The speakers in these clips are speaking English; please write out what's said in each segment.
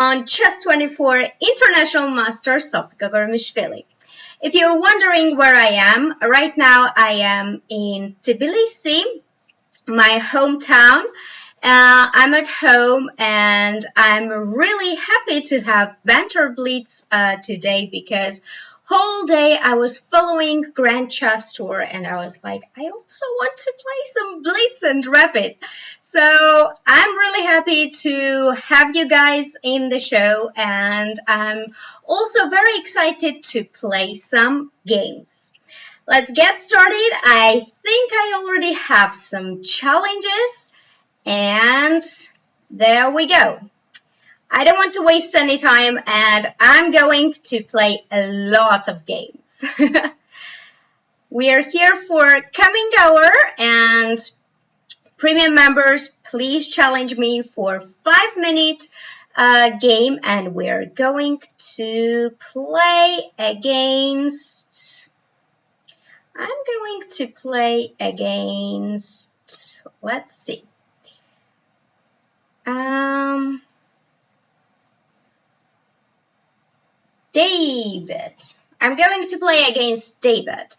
on Chess 24 International Master Sopiko Guramishvili. If you're wondering where I am, right now I am in Tbilisi, my hometown. I'm at home and I'm really happy to have Banter Blitz today because whole day I was following Grand Chess Tour and I was like, I also want to play some Blitz and Rapid. So I'm really happy to have you guys in the show and I'm also very excited to play some games. Let's get started. I think I already have some challenges and there we go. I don't want to waste any time and I'm going to play a lot of games. We are here for coming hour and premium members, please challenge me for 5-minute game and we're going to play against, let's see. David. I'm going to play against David.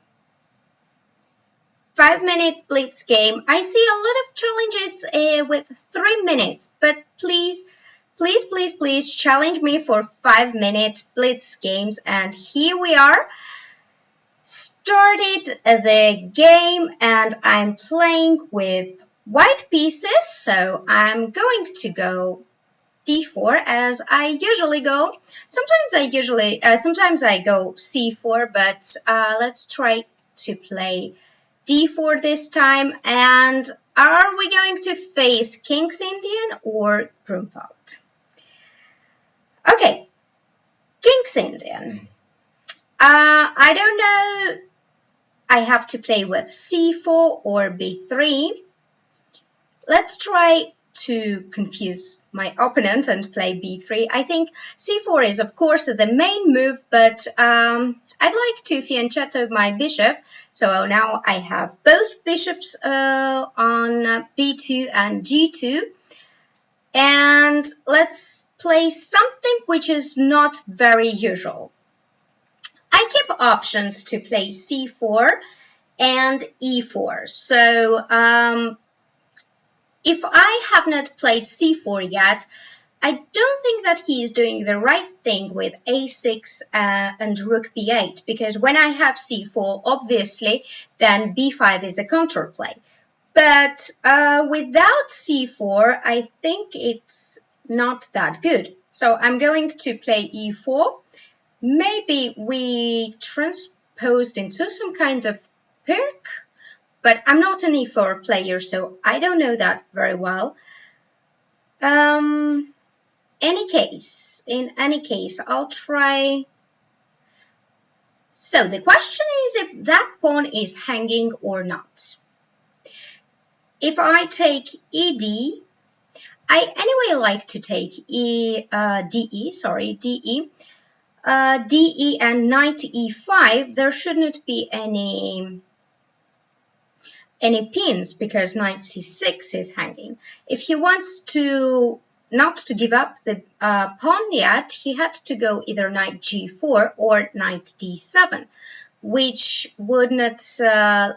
5-minute blitz game. I see a lot of challenges with 3 minutes, but please challenge me for 5-minute blitz games. And here we are. Started the game and I'm playing with white pieces, so I'm going to go d4 as I usually go. Sometimes I go c4, but let's try to play d4 this time. And are we going to face King's Indian or Grunfeld? Okay, King's Indian. I don't know. I have to play with c4 or b3. Let's try to confuse my opponent and play b3. I think c4 is of course the main move, but I'd like to fianchetto my bishop. So now I have both bishops on b2 and g2. And let's play something which is not very usual. I keep options to play c4 and e4. So if I have not played c4 yet, I don't think that he is doing the right thing with a6 and rook b8, because when I have c4, obviously, then b5 is a counterplay. But without c4, I think it's not that good. So I'm going to play e4. Maybe we transposed into some kind of Pirc, but I'm not an e4 player, so I don't know that very well. In any case, I'll try. So the question is if that pawn is hanging or not. If I take ed, I anyway like to take DE and knight e5, there shouldn't be any pins because knight c6 is hanging. If he wants to not to give up the pawn yet, he had to go either knight g4 or knight d7, which would not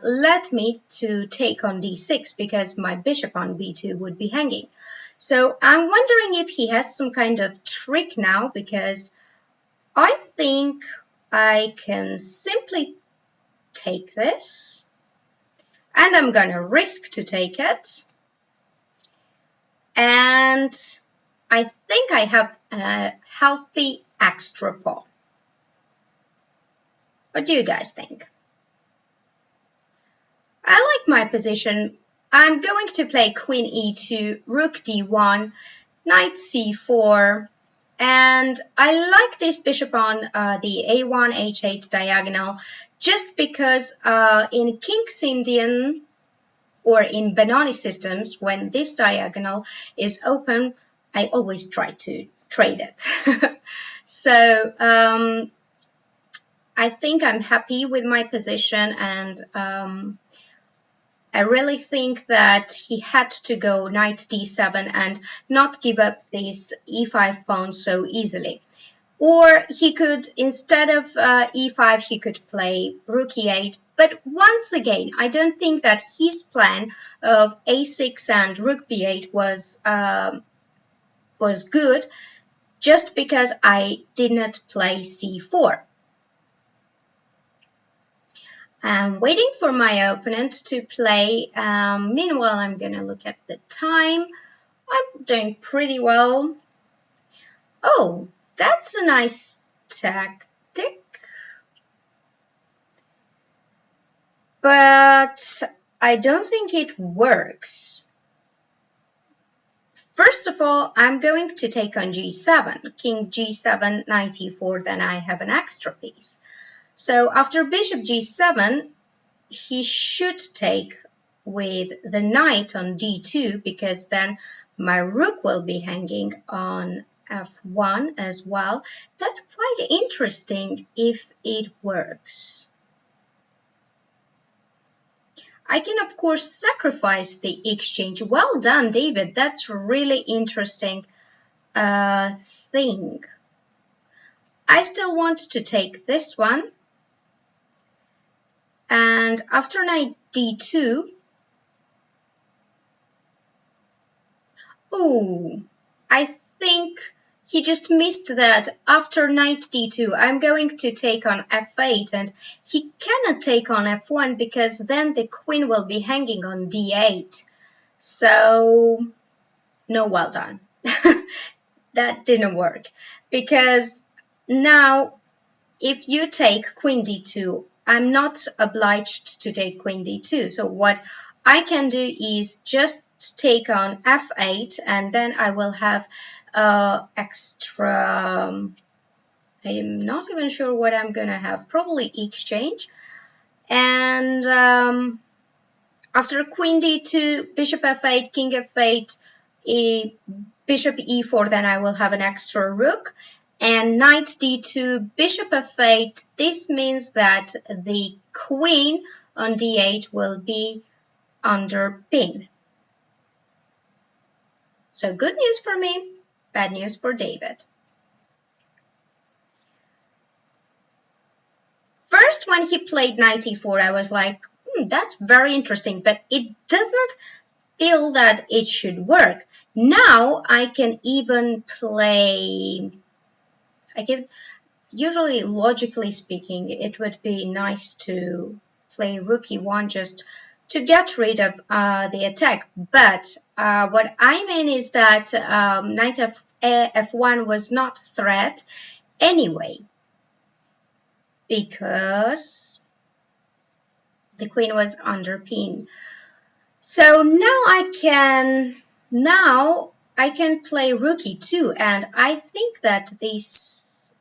let me to take on d6 because my bishop on b2 would be hanging. So I'm wondering if he has some kind of trick now, because I think I can simply take this, and I'm gonna risk to take it. And I think I have a healthy extra pawn. What do you guys think? I like my position. I'm going to play queen e2, rook d1, knight c4, and I like this bishop on the a1, h8 diagonal just because in King's Indian or in Benoni systems, when this diagonal is open, I always try to trade it. So I think I'm happy with my position, and I really think that he had to go knight d7 and not give up this e5 pawn so easily. Or he could, instead of e5, he could play rook e8. But once again, I don't think that his plan of a6 and rook b8 was good, just because I did not play c4. I'm waiting for my opponent to play. Meanwhile, I'm going to look at the time. I'm doing pretty well. Oh, that's a nice tactic. But I don't think it works. First of all, I'm going to take on g7. King g7, knight e4, then I have an extra piece. So after bishop g7, he should take with the knight on d2, because then my rook will be hanging on f1 as well. That's quite interesting if it works. I can, of course, sacrifice the exchange. Well done, David. That's a really interesting thing. I still want to take this one. And after knight d2, oh, I think he just missed that. After knight d2, I'm going to take on f8, and he cannot take on f1 because then the queen will be hanging on d8. So, no, well done. That didn't work, because now if you take queen d2, I'm not obliged to take queen d2. So what I can do is just take on f8, and then I will have extra, I'm not even sure what I'm gonna have, probably exchange. And after queen d2, bishop f8, king f8, bishop e4, then I will have an extra rook. And knight d2, bishop f8, this means that the queen on d8 will be under pin. So good news for me, bad news for David. First, when he played knight e4, I was like, that's very interesting, but it does not feel that it should work. Now I can even play, usually, logically speaking, it would be nice to play rook e1 just to get rid of the attack. But what I mean is that knight f1 was not a threat anyway, because the queen was under pin. So now I can play rook e2, and I think that this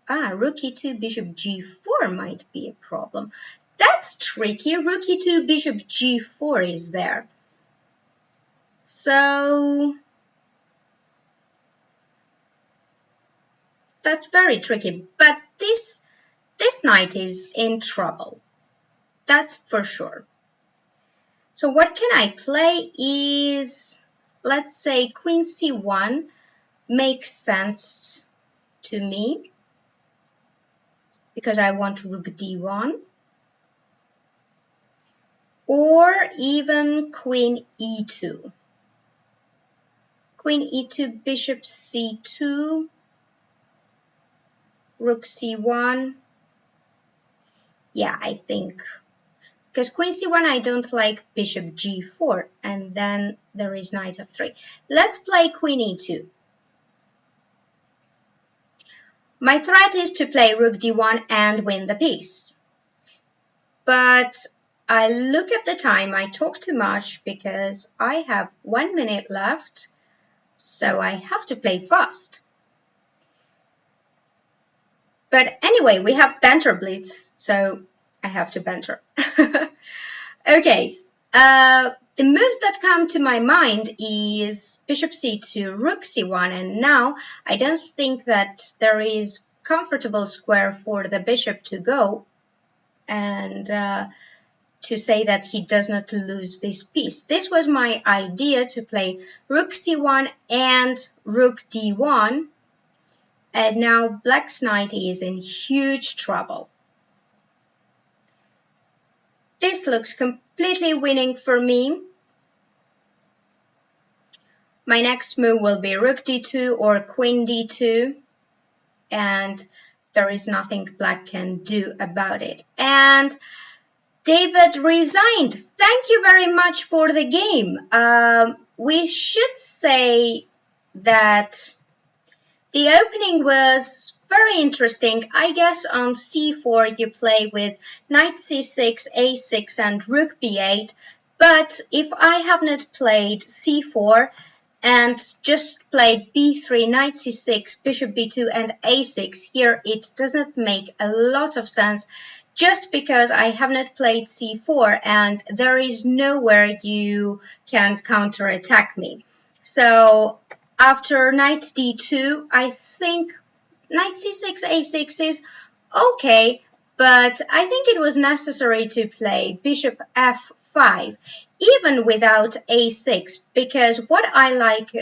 rook e2, bishop g4 might be a problem. That's tricky. Rook e2, bishop g4 is there. So that's very tricky. But this knight is in trouble. That's for sure. So what can I play is, let's say queen c1 makes sense to me, because I want rook d1, or even queen e2. Queen e2, bishop c2, rook c1. Yeah, I think, because queen c1, I don't like bishop g4, and then there is knight f3. Let's play queen e2. My threat is to play rook d1 and win the piece. But I look at the time, I talk too much because I have 1 minute left, so I have to play fast. But anyway, we have Banter Blitz, so I have to banter. Okay, the moves that come to my mind is bishop c2, rook c1, and now I don't think that there is comfortable square for the bishop to go, and to say that he does not lose this piece. This was my idea, to play rook c1 and rook d1, and now black's knight is in huge trouble. This looks completely winning for me. My next move will be rook d2 or queen d2, and there is nothing black can do about it. And David resigned. Thank you very much for the game. We should say that the opening was very interesting. I guess on c4 you play with knight c6, a6 and rook b8. But if I have not played c4 and just played b3, knight c6, bishop b2 and a6, here it doesn't make a lot of sense, just because I have not played c4 and there is nowhere you can counterattack me. So after knight d2, I think knight c6, a6 is okay, but I think it was necessary to play bishop f5, even without a6, because what I like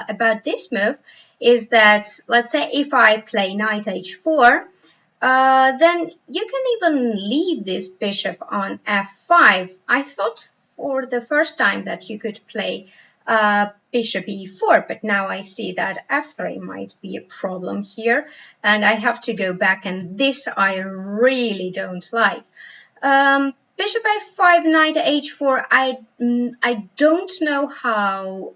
about this move is that, let's say if I play knight h4, then you can even leave this bishop on f5. I thought for the first time that you could play bishop e4, but now I see that f3 might be a problem here, and I have to go back, and this I really don't like. Bishop f5, knight h4, I don't know how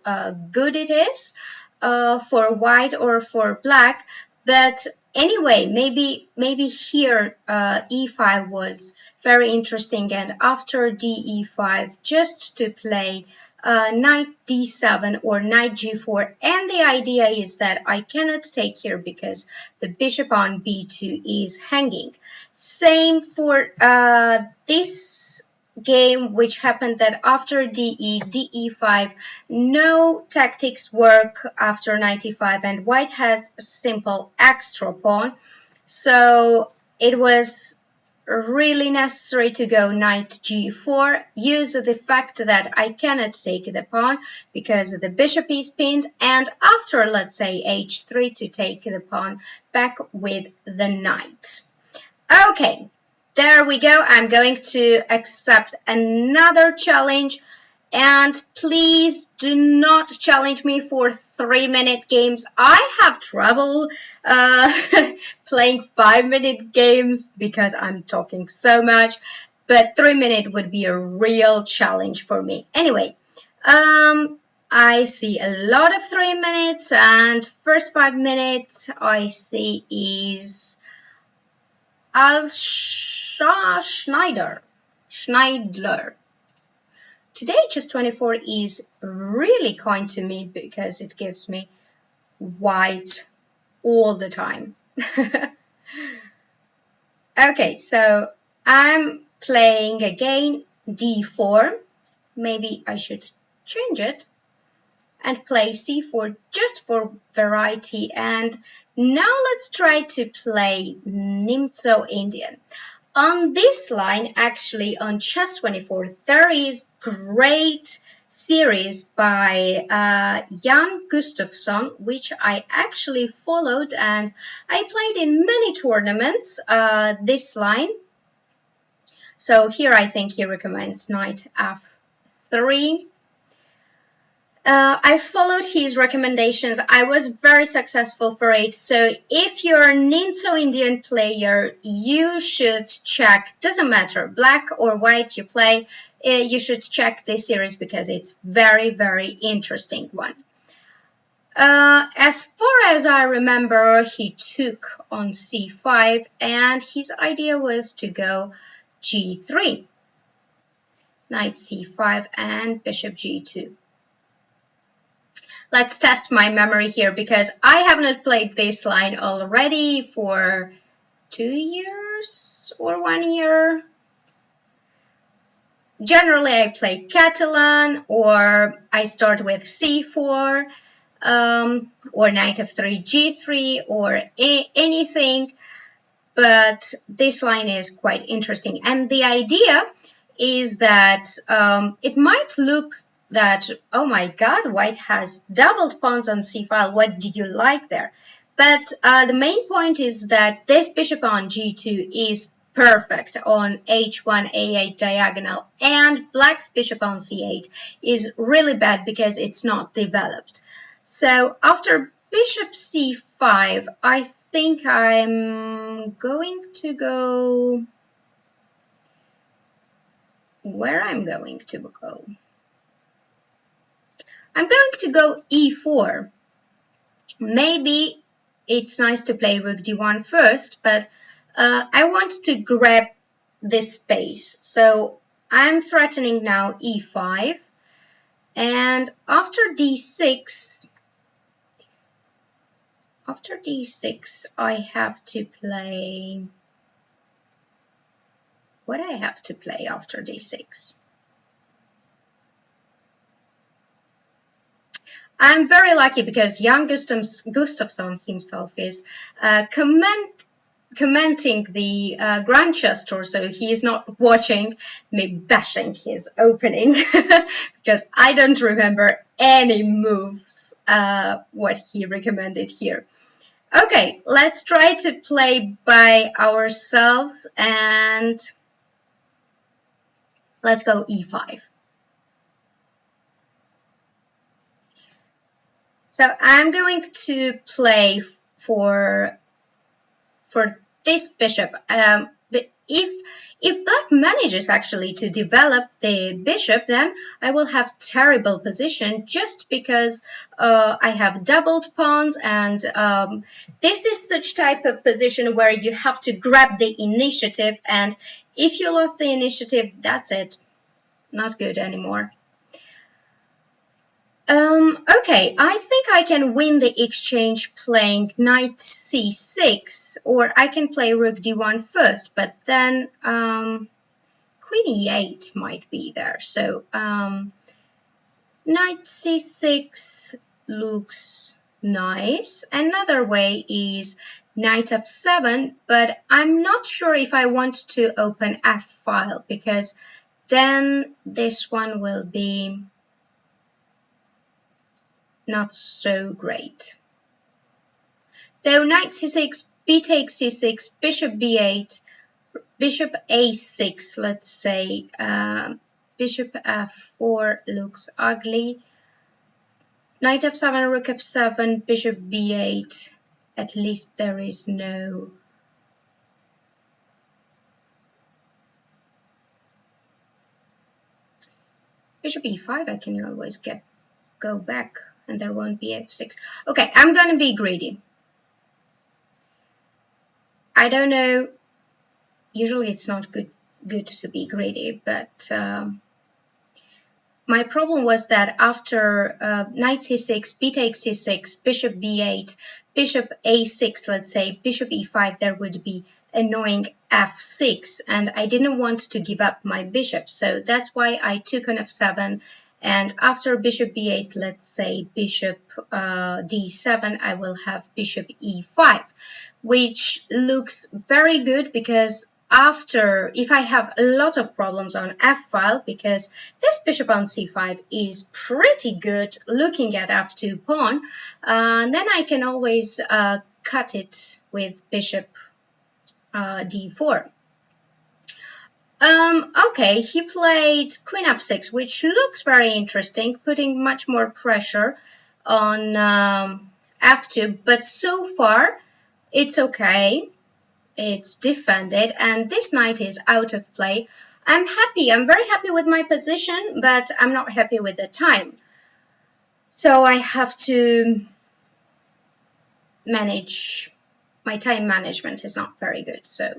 good it is for white or for black, but anyway, maybe here e5 was very interesting, and after d e5, just to play knight d7 or knight g4, and the idea is that I cannot take here because the bishop on b2 is hanging. Same for this game, which happened that after de5, no tactics work after knight e5, and white has a simple extra pawn, so it was really necessary to go knight g4, use the fact that I cannot take the pawn because the bishop is pinned, and after, let's say, h3, to take the pawn back with the knight. Okay, there we go. I'm going to accept another challenge, and please do not challenge me for 3-minute games. I have trouble playing 5-minute games because I'm talking so much, but 3-minute would be a real challenge for me. Anyway, I see a lot of 3 minutes, and first 5 minutes I see is Schneidler. Today, just 24 is really kind to me because it gives me white all the time. Okay, so I'm playing again d4. Maybe I should change it and play c4 just for variety. And now let's try to play Nimzo Indian. On this line, actually on Chess24, there is great series by Jan Gustafsson, which I actually followed, and I played in many tournaments this line. So here I think he recommends knight f3. I followed his recommendations. I was very successful for it. So if you're a Nimzo Indian player, you should check, doesn't matter, black or white you play, you should check this series because it's very, very interesting one. As far as I remember, he took on c5, and his idea was to go g3, knight c5 and bishop g2. Let's test my memory here because I have not played this line already for 2 years or 1 year. Generally, I play Catalan, or I start with c4, or knight f3, g3, or anything. But this line is quite interesting. And the idea is that it might look that, oh my god, white has doubled pawns on c file, what do you like there? But the main point is that this bishop on g2 is perfect on h1 a8 diagonal, and black's bishop on c8 is really bad because it's not developed. So after bishop c5, I think I'm going to go where I'm going to go. I'm going to go e4. Maybe it's nice to play rook d1 first, but I want to grab this space. So I'm threatening now e5. And after d6, I have to play... What I have to play after d6? I'm very lucky because Jan Gustafsson himself is commenting the Grandchess tour, so he is not watching me bashing his opening because I don't remember any moves what he recommended here. Okay, let's try to play by ourselves and let's go e5. So I'm going to play for this bishop. But if black manages actually to develop the bishop, then I will have terrible position just because I have doubled pawns, and this is such type of position where you have to grab the initiative, and if you lost the initiative, that's it. Not good anymore. Okay, I think I can win the exchange playing knight c6, or I can play rook d1 first, but then queen e8 might be there. So knight c6 looks nice. Another way is knight f7, but I'm not sure if I want to open f file, because then this one will be not so great. Though knight c6, b takes c6, bishop b8, bishop a6, let's say, bishop f4 looks ugly. Knight f7, rook f7, bishop b8, at least there is no... Bishop e5, I can always go back and there won't be f6. Okay, I'm gonna be greedy. I don't know, usually it's not good to be greedy, but my problem was that after knight c6, b takes c6, bishop b8, bishop a6, let's say, bishop e5, there would be annoying f6, and I didn't want to give up my bishop, so that's why I took on f7. And after bishop b8, let's say bishop d7, I will have bishop e5, which looks very good because after, if I have a lot of problems on f-file, because this bishop on c5 is pretty good looking at f2 pawn, then I can always cut it with bishop d4. Okay, he played queen f6, which looks very interesting, putting much more pressure on f2, but so far it's okay. It's defended, and this knight is out of play. I'm happy. I'm very happy with my position, but I'm not happy with the time. So I have to manage. My time management is not very good, so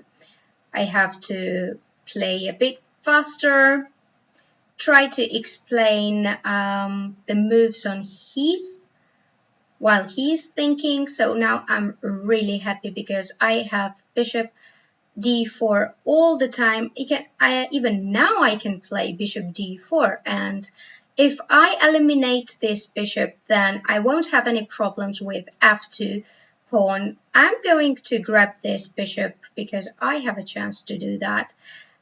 I have to play a bit faster, try to explain the moves on his while he's thinking. So now I'm really happy because I have bishop d4 all the time. Even now I can play bishop d4, and if I eliminate this bishop, then I won't have any problems with f2 pawn. I'm going to grab this bishop because I have a chance to do that.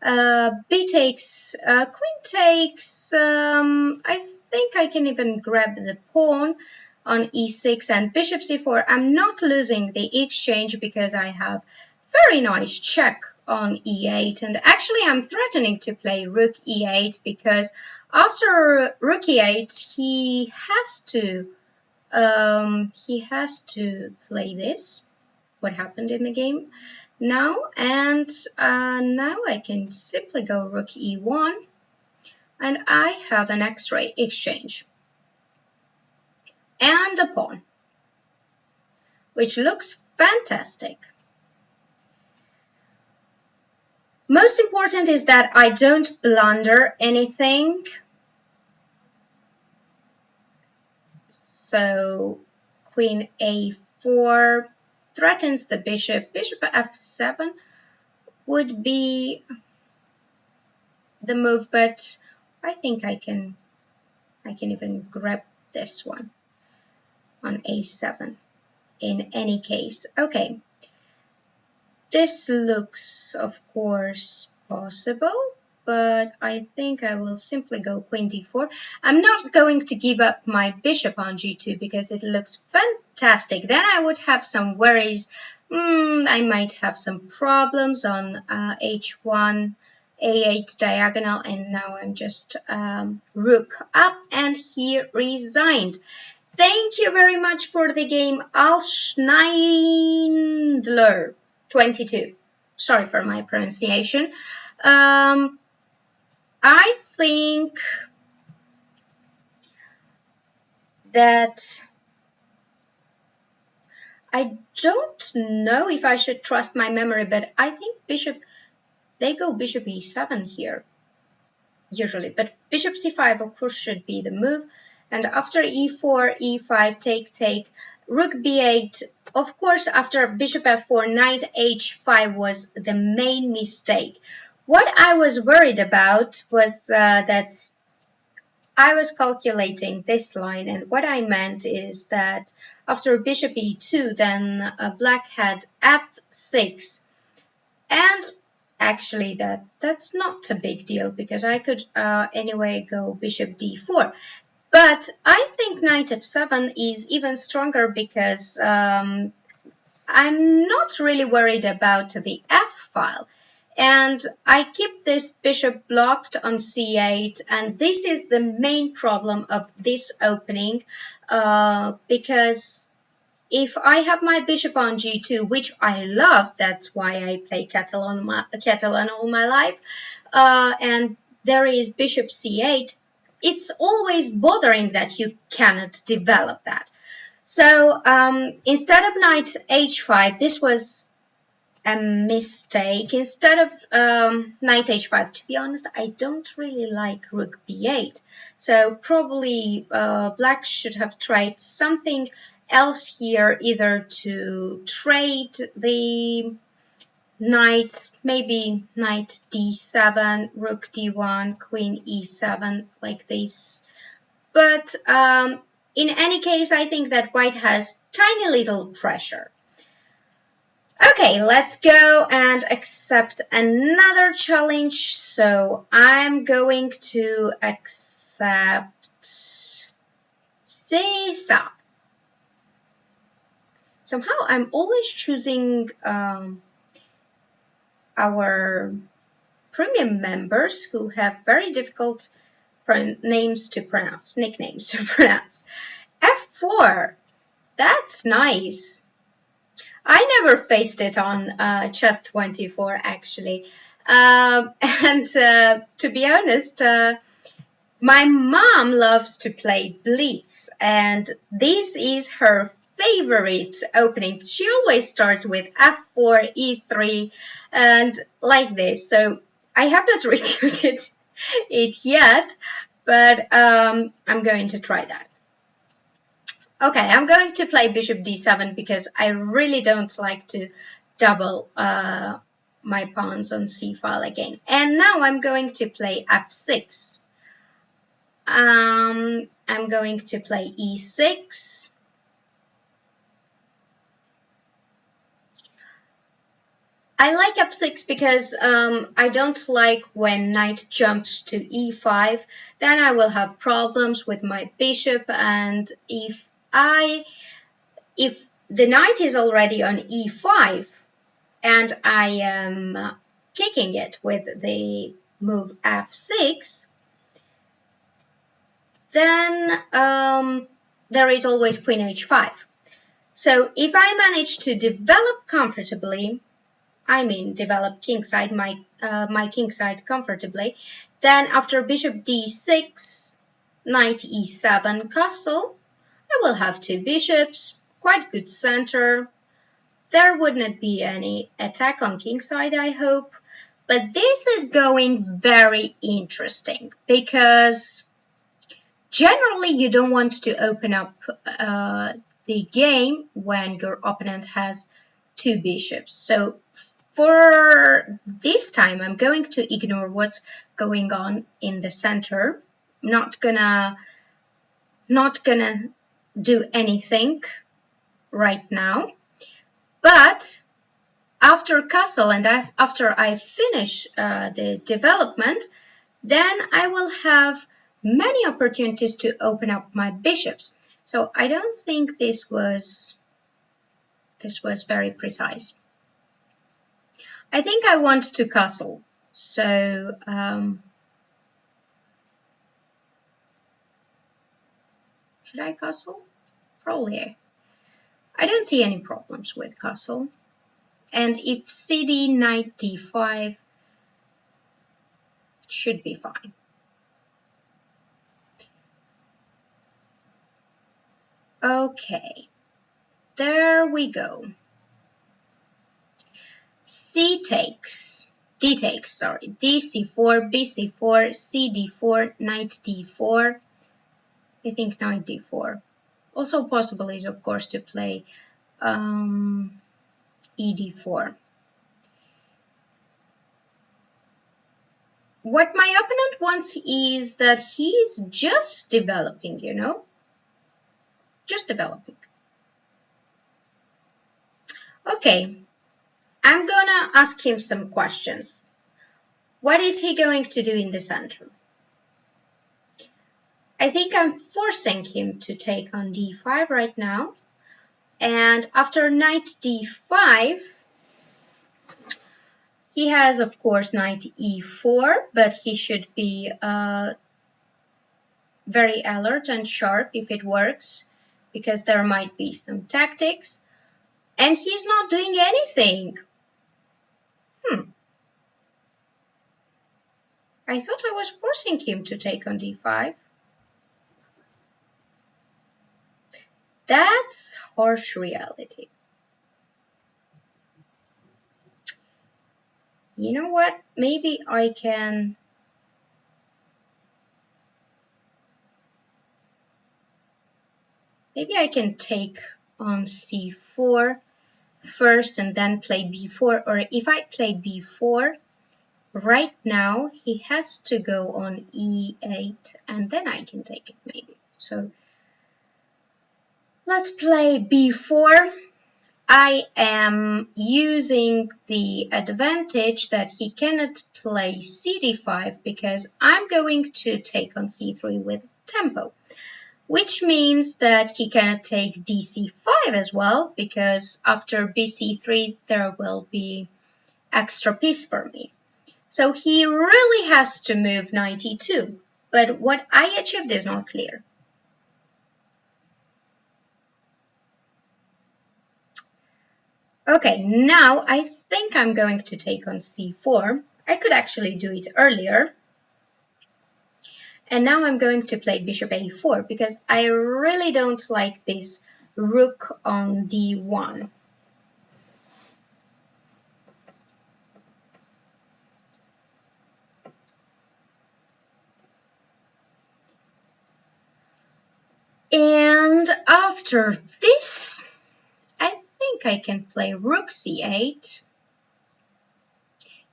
B takes, queen takes, I think I can even grab the pawn on e6 and bishop c4. I'm not losing the exchange because I have very nice check on e8, and actually I'm threatening to play rook e8 because after rook e8 he has to play this, what happened in the game now, and now I can simply go rook e1 and I have an x-ray exchange and a pawn, which looks fantastic. Most important is that I don't blunder anything. So queen a4 threatens the bishop. Bishop f7 would be the move, but I think I can even grab this one on a7 in any case. Okay, this looks of course possible, but I think I will simply go queen d4. I'm not going to give up my bishop on g2 because it looks fantastic. Then I would have some worries. I might have some problems on h1, a8 diagonal, and now I'm just rook up, and he resigned. Thank you very much for the game, Al Schneidler 22. Sorry for my pronunciation. I think that I don't know if I should trust my memory, but I think they go bishop e7 here, usually. But bishop c5, of course, should be the move. And after e4, e5, take, rook b8. Of course, after bishop f4, knight h5 was the main mistake. What I was worried about was that I was calculating this line, and what I meant is that after bishop e2, then black had f6, and actually that's not a big deal because I could anyway go bishop d4. But I think knight f7 is even stronger because I'm not really worried about the f file. And I keep this bishop blocked on c8, and this is the main problem of this opening because if I have my bishop on g2, which I love, that's why I play Catalan all my life, and there is bishop c8, it's always bothering that you cannot develop that. So instead of knight h5, this was a mistake. Instead of knight h5, to be honest, I don't really like rook b8. So probably black should have tried something else here, either to trade the knight, maybe knight d7, rook d1, queen e7, like this. But in any case, I think that white has tiny little pressure. Okay, let's go and accept another challenge. So I'm going to accept Caesar. Somehow I'm always choosing our premium members who have very difficult names to pronounce, nicknames to pronounce. F4, that's nice. I never faced it on Chess 24 actually. And to be honest, my mom loves to play Blitz, and this is her favorite opening. She always starts with f4, e3, and like this. So I have not refuted it yet, but I'm going to try that. Okay, I'm going to play bishop d7 because I really don't like to double my pawns on c file again. And now I'm going to play f6. I'm going to play e6. I like f6 because I don't like when knight jumps to e5. Then I will have problems with my bishop, and if the knight is already on e5 and I am kicking it with the move f6, then there is always queen h5. So if I manage to develop comfortably, I mean develop kingside, my kingside comfortably, then after bishop d6, knight e7 castle, I will have two bishops, quite good center. There would not be any attack on kingside, I hope. But this is going very interesting because generally you don't want to open up the game when your opponent has two bishops. So for this time, I'm going to ignore what's going on in the center. Not gonna do anything right now. But after castle and after I finish the development, then I will have many opportunities to open up my bishops. So I don't think this was very precise. I think I want to castle. So should I castle? Probably. I don't see any problems with castle. And if cd knight d5 should be fine. Okay, there we go. D takes, sorry, dc4, bc4, cd4, knight d4. I think knight d4. Also possible is, of course, to play ed4. What my opponent wants is that he's just developing, you know? Just developing. Okay, I'm gonna ask him some questions. What is he going to do in the center? I think I'm forcing him to take on d5 right now. And after knight d5, he has, of course, knight e4, but he should be very alert and sharp if it works, because there might be some tactics. And he's not doing anything. I thought I was forcing him to take on d5. That's harsh reality. You know what? Maybe I can... Maybe I can take on c4 first and then play b4. Or if I play b4, right now he has to go on e8 and then I can take it maybe. So let's play b4. I am using the advantage that he cannot play cd5 because I'm going to take on c3 with tempo, which means that he cannot take dc5 as well, because after bc3 there will be extra piece for me. So he really has to move knight e2, but what I achieved is not clear. Okay, now I think I'm going to take on c4. I could actually do it earlier. And now I'm going to play bishop a4 because I really don't like this rook on d1. And after this, I think I can play rook c8,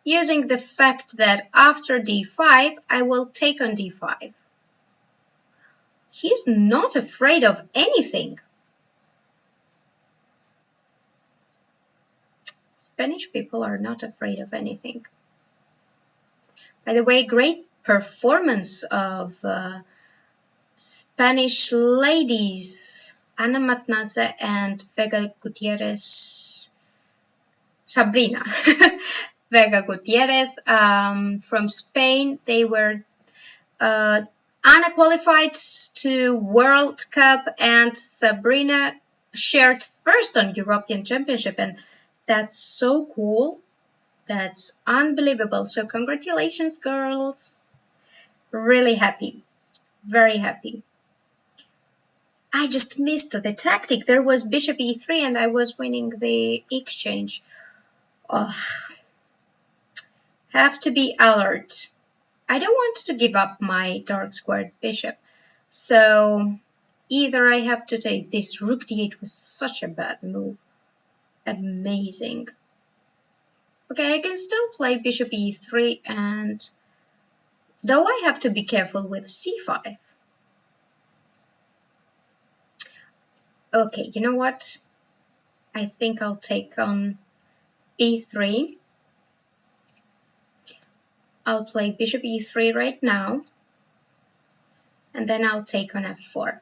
using the fact that after d5, I will take on d5. He's not afraid of anything. Spanish people are not afraid of anything. By the way, great performance of Spanish ladies, Ana Matnaze and Vega Gutierrez, Sabrina Vega Gutierrez from Spain. They were Ana qualified to World Cup and Sabrina shared first on European Championship, and that's so cool. That's unbelievable. So congratulations, girls. Really happy. Very happy. I just missed the tactic. There was bishop e3 and I was winning the exchange. Oh, have to be alert. I don't want to give up my dark squared bishop. So either I have to take this rook d8 was such a bad move. Amazing. Okay, I can still play bishop e3 and though I have to be careful with c5. Okay, you know what? I think I'll take on e3. I'll play bishop e3 right now. And then I'll take on f4.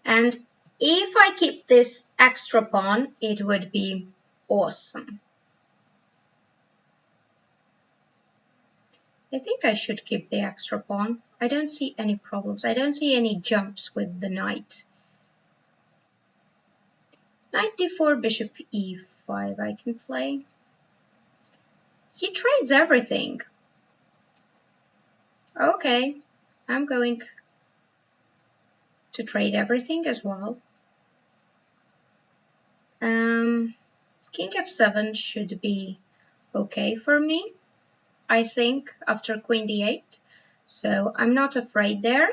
And if I keep this extra pawn, it would be awesome. I think I should keep the extra pawn. I don't see any problems. I don't see any jumps with the knight. Knight d4, bishop e5 I can play. He trades everything. Okay, I'm going to trade everything as well. King f7 should be okay for me, I think, after queen d8. So I'm not afraid there.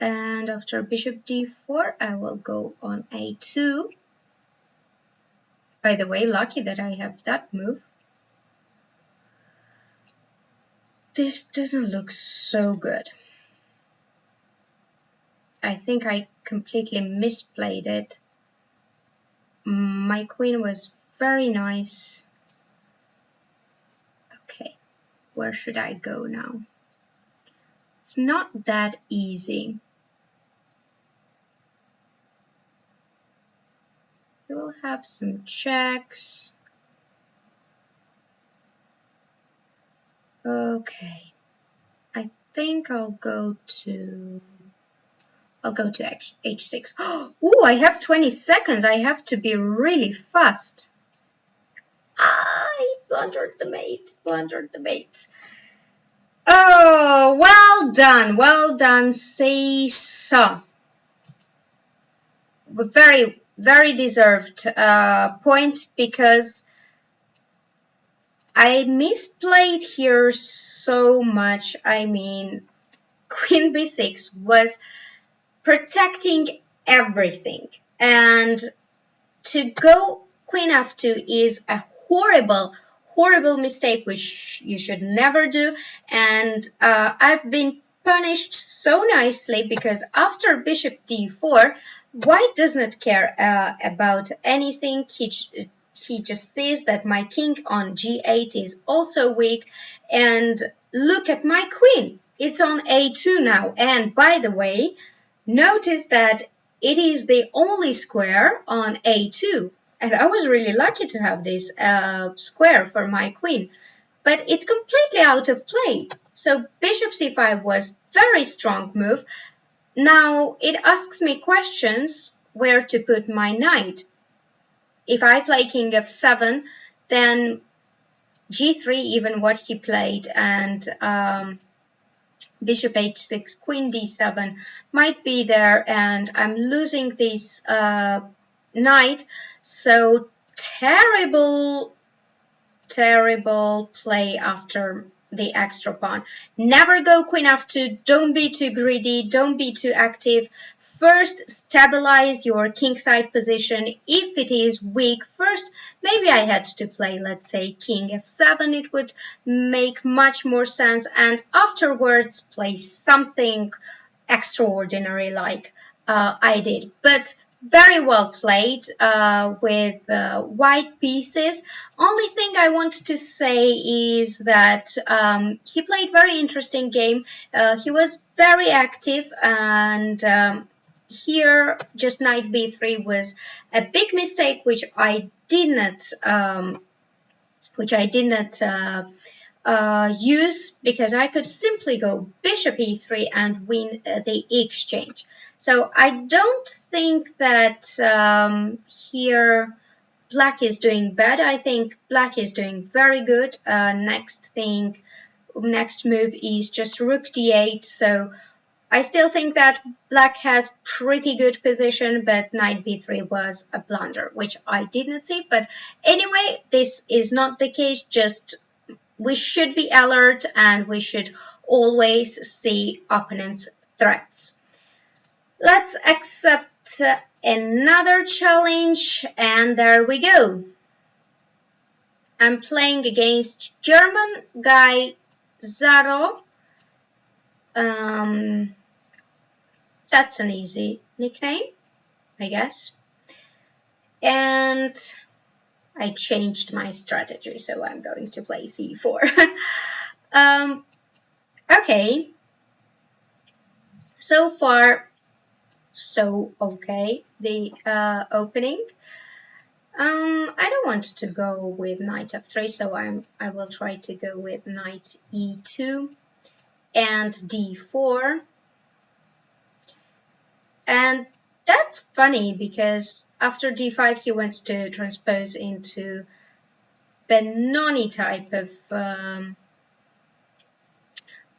And after bishop d4, I will go on a2. By the way, lucky that I have that move. This doesn't look so good. I think I completely misplayed it. My queen was very nice. Okay, where should I go now? It's not that easy. We'll have some checks. Okay, I think I'll go to h6. Oh, I have 20 seconds. I have to be really fast. I blundered the mate. Oh, well done, say so. Very, very deserved point because I misplayed here so much. I mean, queen b6 was protecting everything, and to go queen f2 is a horrible mistake which you should never do, and I've been punished so nicely because after bishop d4, white does not care about anything. He just sees that my king on g8 is also weak, and look at my queen. It's on a2 now, and by the way, notice that it is the only square on a2, and I was really lucky to have this square for my queen, but it's completely out of play. So bishop c5 was very strong move. Now it asks me questions where to put my knight. If I play king f7, then g3, even what he played, and bishop h6, queen d7 might be there, and I'm losing this knight. So terrible play after the extra pawn. Never go queen f2. Don't be too greedy. Don't be too active. First, stabilize your kingside position. If it is weak, first, maybe I had to play, let's say, king f7. It would make much more sense. And afterwards, play something extraordinary like I did. But very well played with white pieces. Only thing I want to say is that he played very interesting game. He was very active, and here just knight b3 was a big mistake, which I did not use, because I could simply go bishop e3 and win the exchange. So I don't think that here black is doing bad. I think black is doing very good. Next move is just rook d8. So I still think that black has pretty good position, but knight b3 was a blunder, which I did not see. But anyway, this is not the case. Just we should be alert, and we should always see opponents' threats. Let's accept another challenge, and there we go. I'm playing against German guy Zaro. That's an easy nickname, I guess. And I changed my strategy, so I'm going to play c4. Okay. So far, so okay, the opening. I don't want to go with knight f3, so I will try to go with knight e2 and d4. And that's funny, because after d5 he wants to transpose into Benoni type of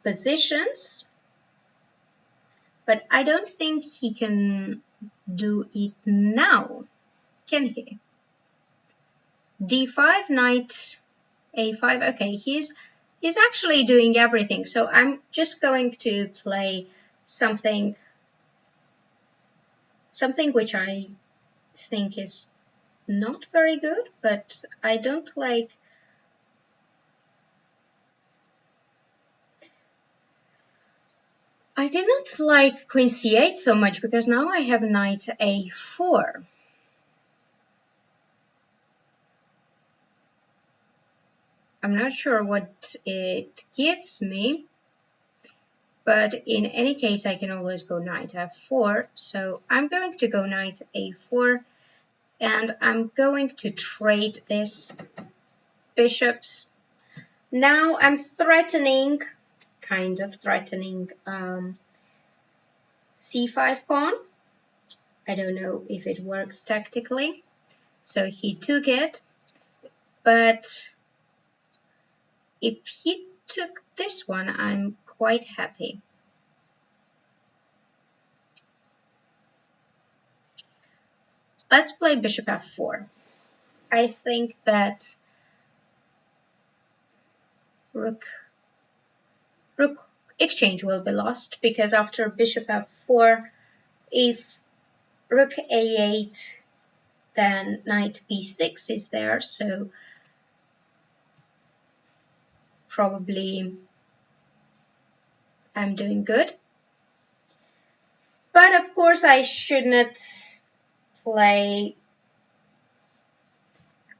positions, but I don't think he can do it now, can he? d5, knight a5. Okay, he's actually doing everything, so I'm just going to play something which I think is not very good, but I don't like. I did not like queen c8 so much, because now I have knight a4. I'm not sure what it gives me, but in any case I can always go knight f4. So I'm going to go knight a4, and I'm going to trade this bishops. Now I'm threatening, kind of threatening, c5 pawn. I don't know if it works tactically. So he took it, but if he took this one, I'm quite happy. Let's play bishop f4. I think that rook exchange will be lost, because after bishop f4, if rook a8, then knight b6 is there, so probably I'm doing good. But of course I should not play.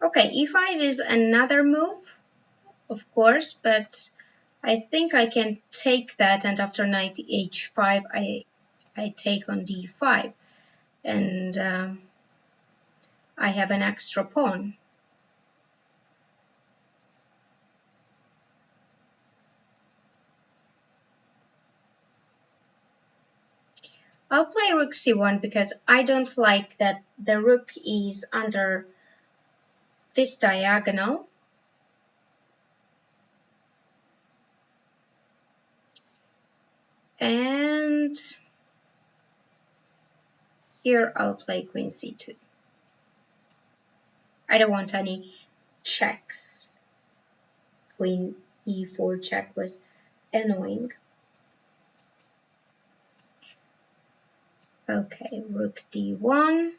Okay, e5 is another move, of course, but I think I can take that, and after knight h5 I take on d5, and I have an extra pawn. I'll play rook c1, because I don't like that the rook is under this diagonal. And here I'll play queen c2. I don't want any checks. Queen e4 check was annoying. Okay, rook d1.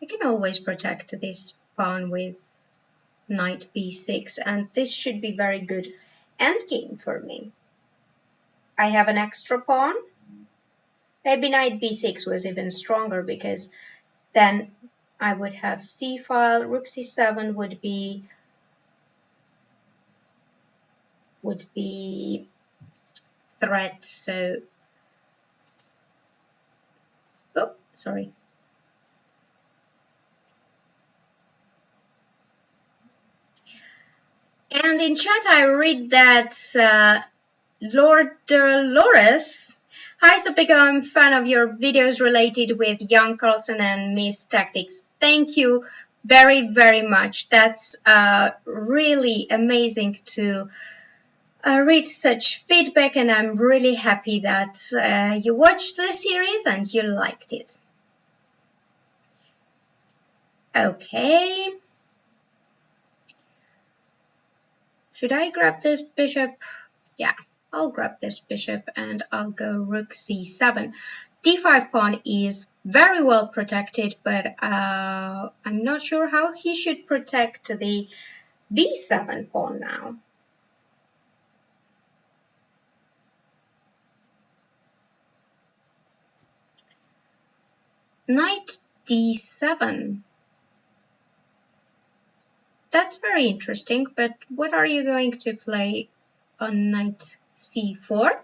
I can always protect this pawn with knight b6, and this should be very good endgame for me. I have an extra pawn, Maybe knight b6 was even stronger, because then I would have c file, rook c7 would be threat. So, oh, sorry. And in chat I read that Lord Dolores. Hi Sopiko, I'm a fan of your videos related with young Carlson and Miss Tactics. Thank you very, very much. That's really amazing to read such feedback, and I'm really happy that you watched the series and you liked it. Okay. Should I grab this bishop? Yeah, I'll grab this bishop and I'll go rook c7. d5 pawn is very well protected, but I'm not sure how he should protect the b7 pawn now. Knight d7. That's very interesting, but what are you going to play on knight c4?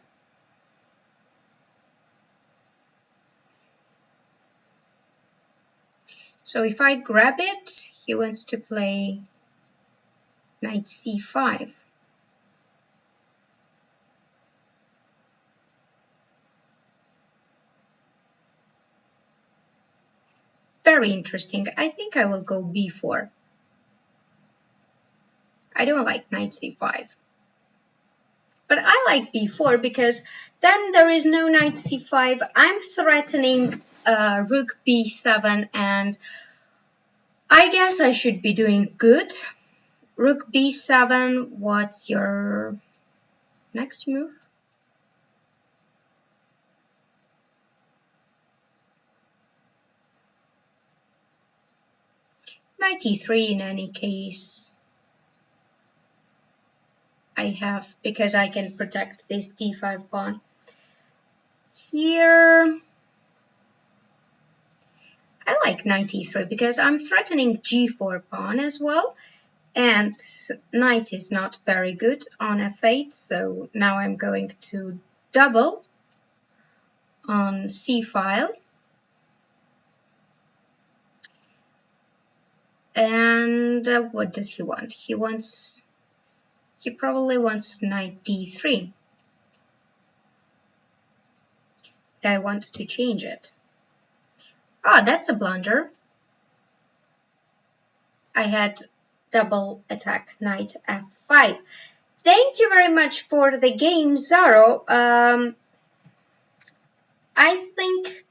So if I grab it, he wants to play knight c5. Very interesting. I think I will go b4. I don't like knight c5. But I like b4 because then there is no knight c5. I'm threatening rook b7, and I guess I should be doing good. Rook b7, what's your next move? Knight e3 in any case. I have, because I can protect this d5 pawn. Here, I like knight e3 because I'm threatening g4 pawn as well. And knight is not very good on f8, so now I'm going to double on c file. And what does he want? He probably wants knight d3. But I want to change it. Ah, that's a blunder. I had double attack knight f5. Thank you very much for the game, Zaro. I think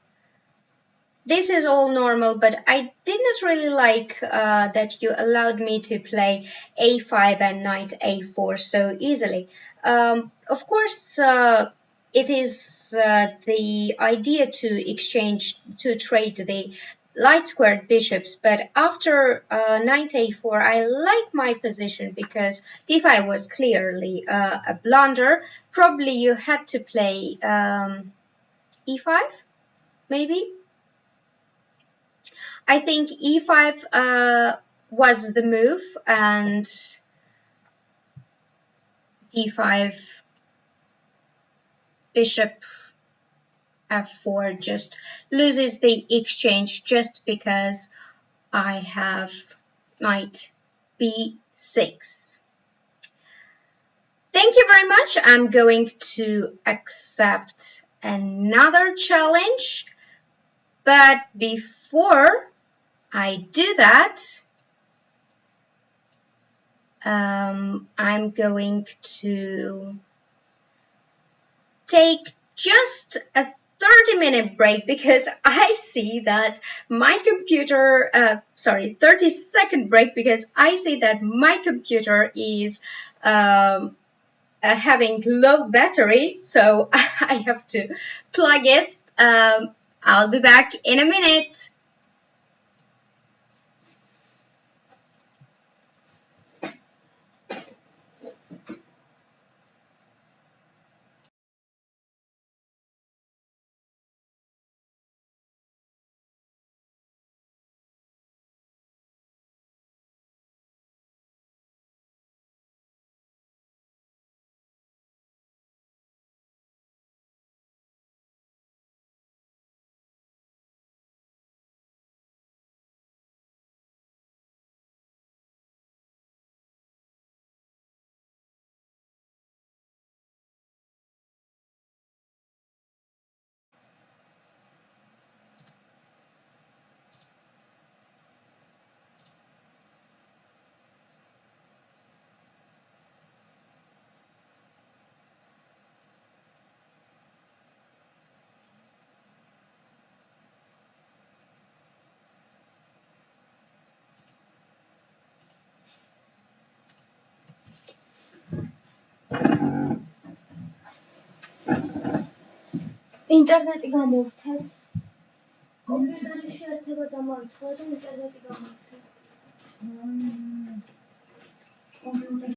this is all normal, but I did not really like that you allowed me to play a5 and knight a4 so easily. Of course, it is the idea to trade the light squared bishops, but after knight a4, I like my position because d5 was clearly a blunder. Probably you had to play e5, maybe? I think e5 was the move, and d5 bishop f4 just loses the exchange just because I have knight b6. Thank you very much. I'm going to accept another challenge, but before I do that, I'm going to take just a 30-minute break because I see that my computer, 30-second break because I see that my computer is having low battery, so I have to plug it. I'll be back in a minute. ინტერნეტი გამოვთეს. კომპიუტერის შეერთება დამოიწყო და ინტერნეტი გამოვთეს. კომპიუტერი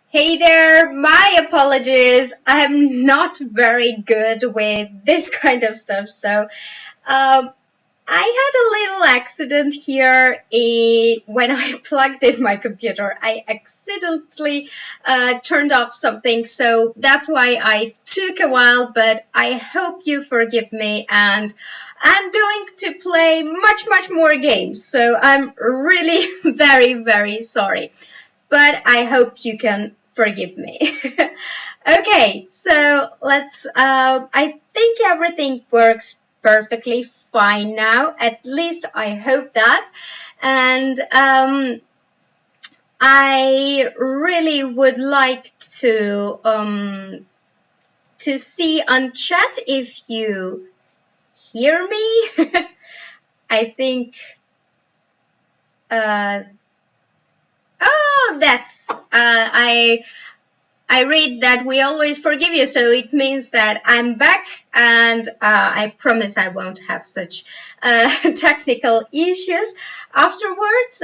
Hey there, my apologies. I'm not very good with this kind of stuff, so I had a little accident here when I plugged in my computer. I accidentally turned off something, so that's why I took a while, but I hope you forgive me, and I'm going to play much more games, so I'm really very sorry. But I hope you can forgive me. Okay, so let's, I think everything works perfectly fine now. At least I hope that. And I really would like to see on chat if you hear me. I think, oh, that's, I read that we always forgive you, so it means that I'm back, and I promise I won't have such technical issues afterwards.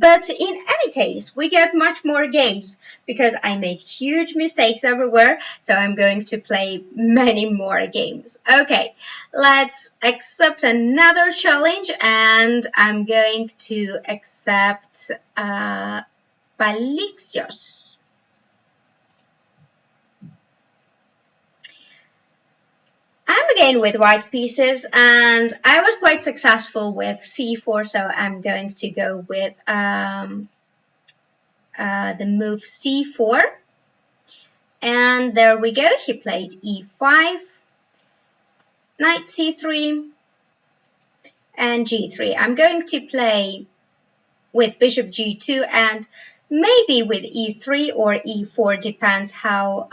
But in any case, we get much more games because I made huge mistakes everywhere, so I'm going to play many more games. Okay, let's accept another challenge, and I'm going to accept Palixios. I'm again with white pieces, and I was quite successful with c4, so I'm going to go with the move c4. And there we go, he played e5, knight c3, and g3. I'm going to play with bishop g2 and maybe with e3 or e4, depends how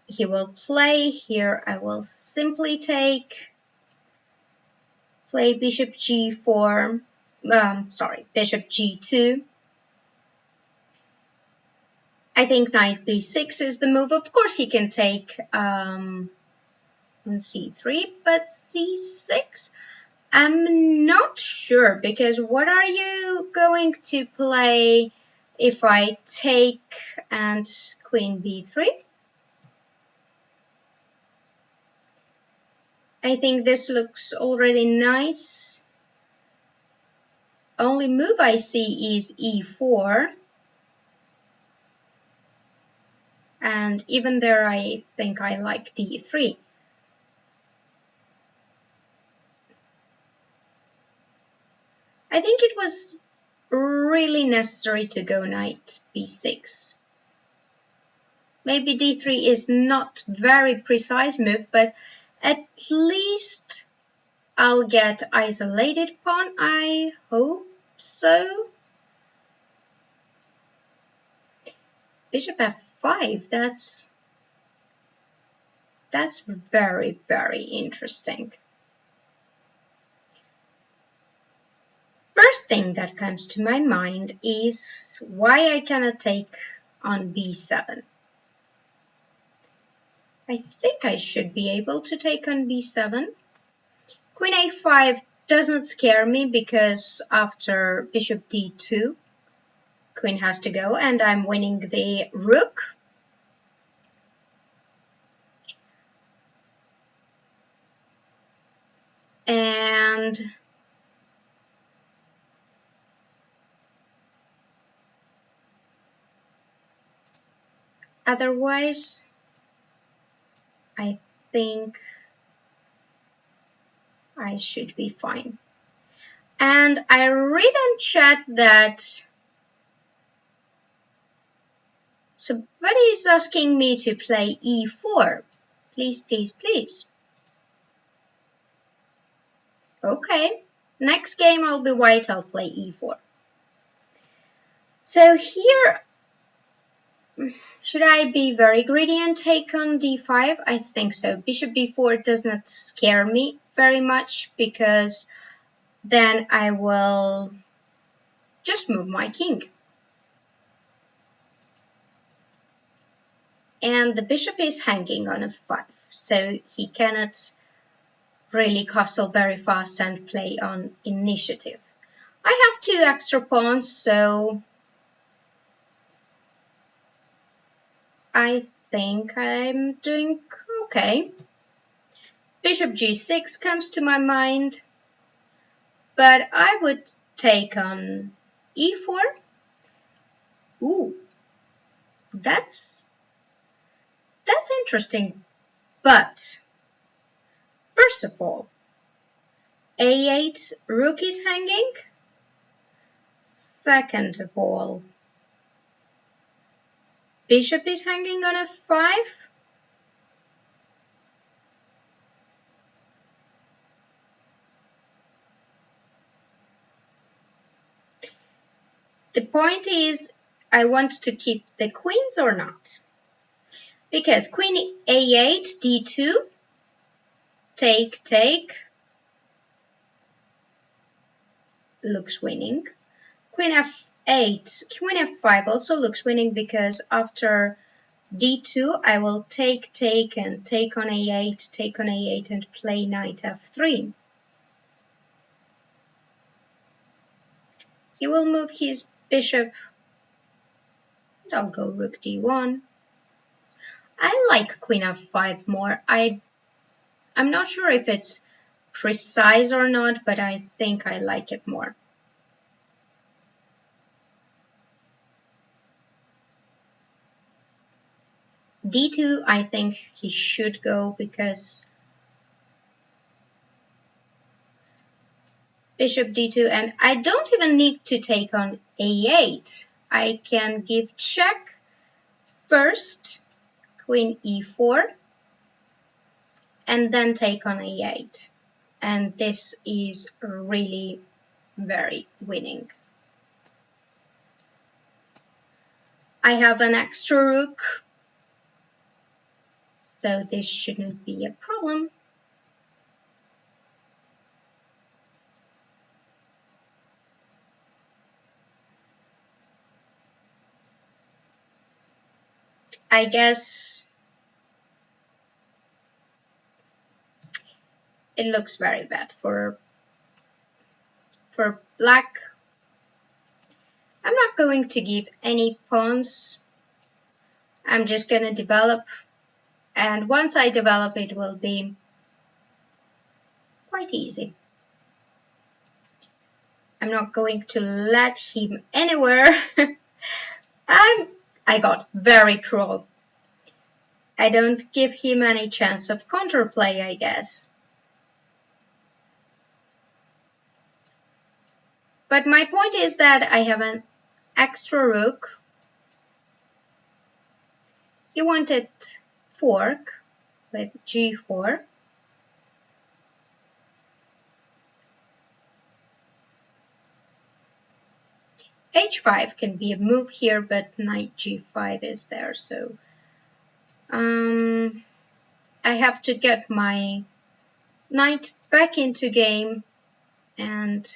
he will play. Here I will simply play bishop g4, bishop g2. I think knight b6 is the move. Of course he can take on c3, but c6, I'm not sure, because what are you going to play if I take and queen b3? I think this looks already nice. Only move I see is e4. And even there, I think I like d3. I think it was really necessary to go knight b6. Maybe d3 is not very precise move, but at least I'll get isolated pawn. I hope so. Bishop f5, that's very interesting. First thing that comes to my mind is why I cannot take on b7. I think I should be able to take on b7. Queen a5 doesn't scare me because after bishop d2, queen has to go and I'm winning the rook. And otherwise, I think I should be fine. And I read on chat that somebody is asking me to play e4. Please, please, please. Okay. Next game I'll be white, I'll play e4. So here, should I be very greedy and take on d5? I think so. Bishop b4 does not scare me very much because then I will just move my king. And the bishop is hanging on f5, so he cannot really castle very fast and play on initiative. I have 2 extra pawns, so I think I'm doing okay. Bishop g6 comes to my mind, but I would take on e4. Ooh, that's interesting. But first of all, a8 rook is hanging. Second of all, bishop is hanging on f5. The point is, I want to keep the queens or not. Because queen a8, d2, take, looks winning. Queen f8, queen f5 also looks winning because after d2 I will take and take on a8 and play knight f3. He will move his bishop. I'll go rook d1. I like queen f5 more. I'm not sure if it's precise or not, but I think I like it more. d2, I think he should go because bishop d2, and I don't even need to take on a8. I can give check first, queen e4, and then take on a8. And this is really very winning. I have an extra rook, so this shouldn't be a problem. I guess it looks very bad for black. I'm not going to give any pawns. I'm just going to develop, and once I develop it will be quite easy. I'm not going to let him anywhere. I got very cruel. I don't give him any chance of counterplay, I guess. But my point is that I have an extra rook. He wanted fork with g4. h5 can be a move here, but knight g5 is there, so I have to get my knight back into game, and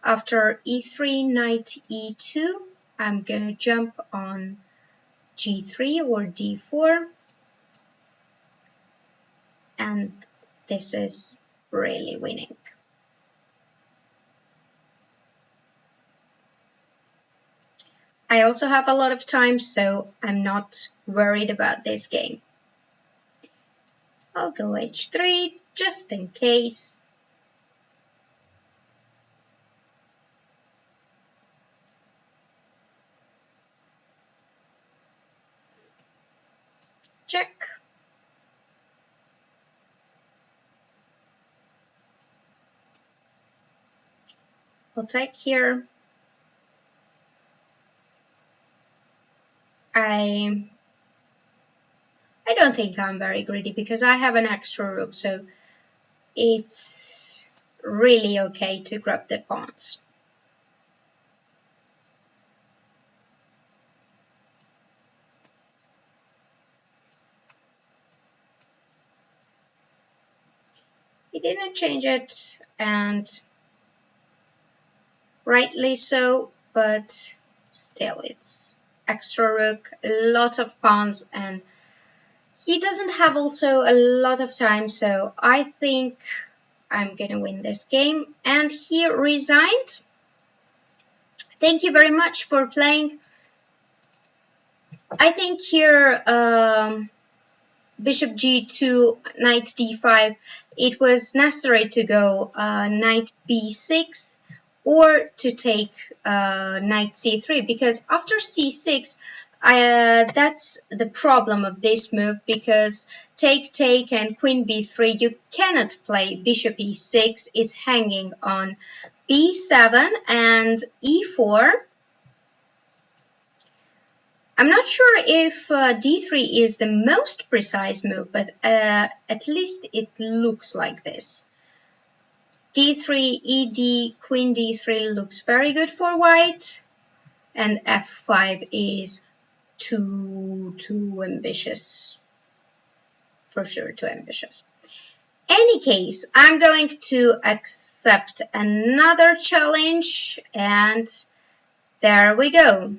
after e3, knight e2, I'm gonna jump on g3 or d4, and this is really winning. I also have a lot of time, so I'm not worried about this game. I'll go h3 just in case. check. I'll take here. I don't think I'm very greedy because I have an extra rook, so it's really okay to grab the pawns. He didn't change it, and rightly so, but still it's extra rook, a lot of pawns, and he doesn't have also a lot of time, so I think I'm gonna win this game. And he resigned. Thank you very much for playing. I think here bishop g2, knight d5, it was necessary to go knight b6 or to take knight c3, because after c6 that's the problem of this move, because take and queen b3, you cannot play bishop e6, is hanging on b7 and e4. I'm not sure if d3 is the most precise move, but at least it looks like this. d3, ed, queen d3 looks very good for white, and f5 is too ambitious. For sure, too ambitious. Any case, I'm going to accept another challenge, and there we go.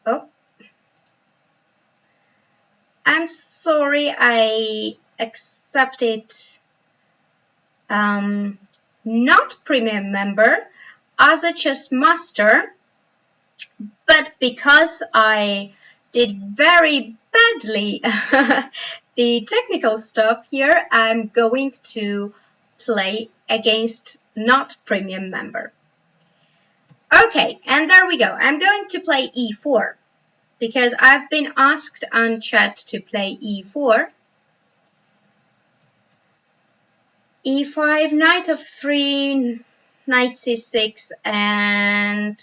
Oh, I'm sorry, I accepted not premium member as a chess master, but because I did very badly the technical stuff here, I'm going to play against not premium member. Okay, and there we go. I'm going to play e4 because I've been asked on chat to play e4. e5, knight of 3, knight c6, and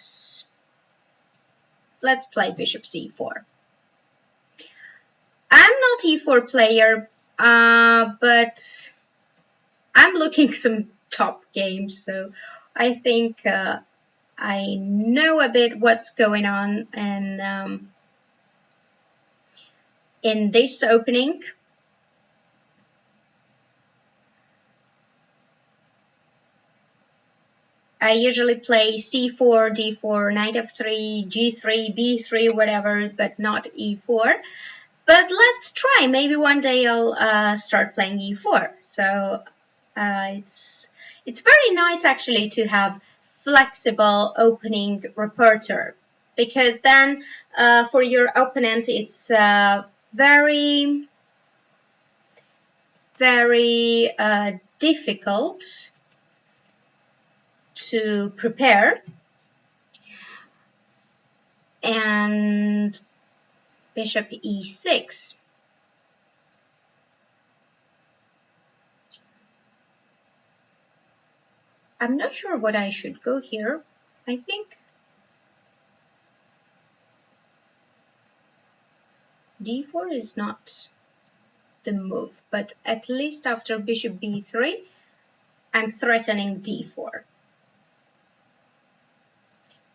let's play bishop c4. I'm not e4 player, but I'm looking some top games, so I think I know a bit what's going on in this opening. I usually play c4, d4, knight f3, g3, b3, whatever, but not e4. But let's try. Maybe one day I'll start playing e4. So it's very nice actually to have flexible opening repertoire, because then for your opponent it's very difficult to prepare. And bishop e6. I'm not sure what I should go here. I think d4 is not the move, but at least after bishop b3, I'm threatening d4.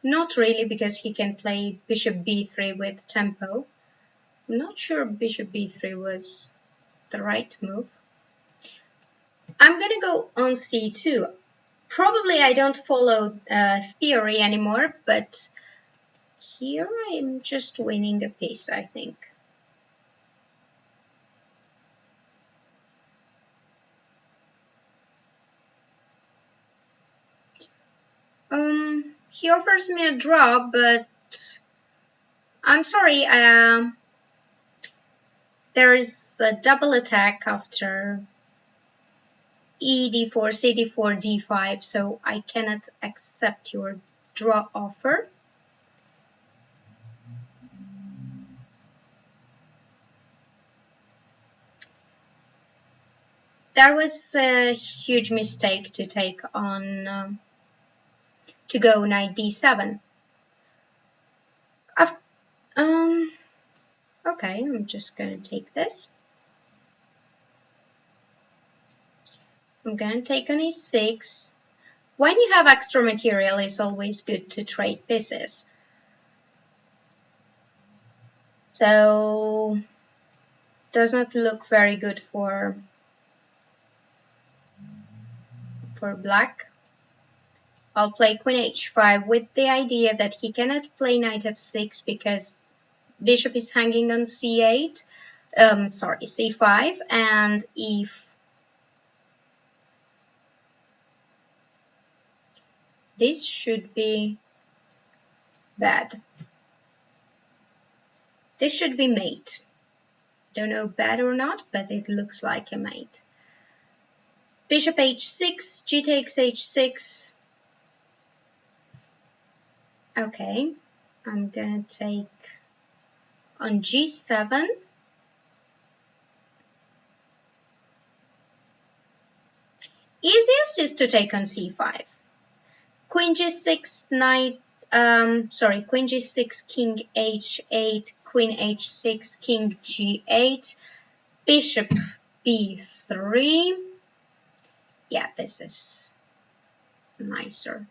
Not really, because he can play bishop b3 with tempo. I'm not sure bishop b3 was the right move. I'm gonna go on c2. Probably I don't follow theory anymore, but here I'm just winning a piece, I think. He offers me a draw, but I'm sorry, there is a double attack after e d4, c d4, d5, so I cannot accept your draw offer. That was a huge mistake to take on to go knight d7. Okay, I'm just gonna take this. I'm gonna take on e6. When you have extra material, it's always good to trade pieces. So does not look very good for black. I'll play queen h5 with the idea that he cannot play knight f6 because bishop is hanging on c8. Sorry, c5, and if this should be bad. This should be mate. Don't know bad or not, but it looks like a mate. Bishop h6, g takes h6. Okay, I'm gonna take on g7. Easiest is to take on c5. Queen g6, knight, queen g6, king h8, queen h6, king g8, bishop b3. Yeah, this is nicer.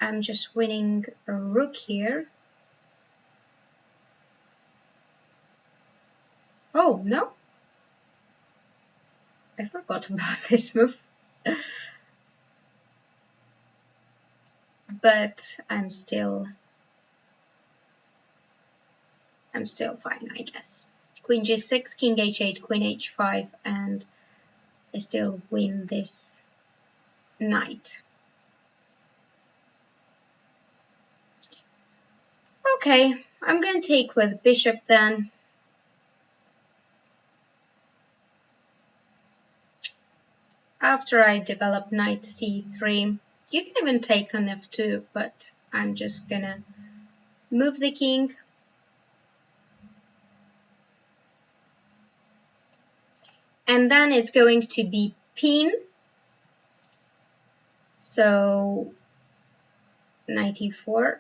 I'm just winning a rook here. Oh, no. I forgot about this move. But I'm still fine, I guess. Queen g6, king h8, queen h5, and I still win this knight. Okay, I'm going to take with bishop then. After I develop knight c3, you can even take on f2, but I'm just gonna move the king. And then it's going to be pin. So knight e4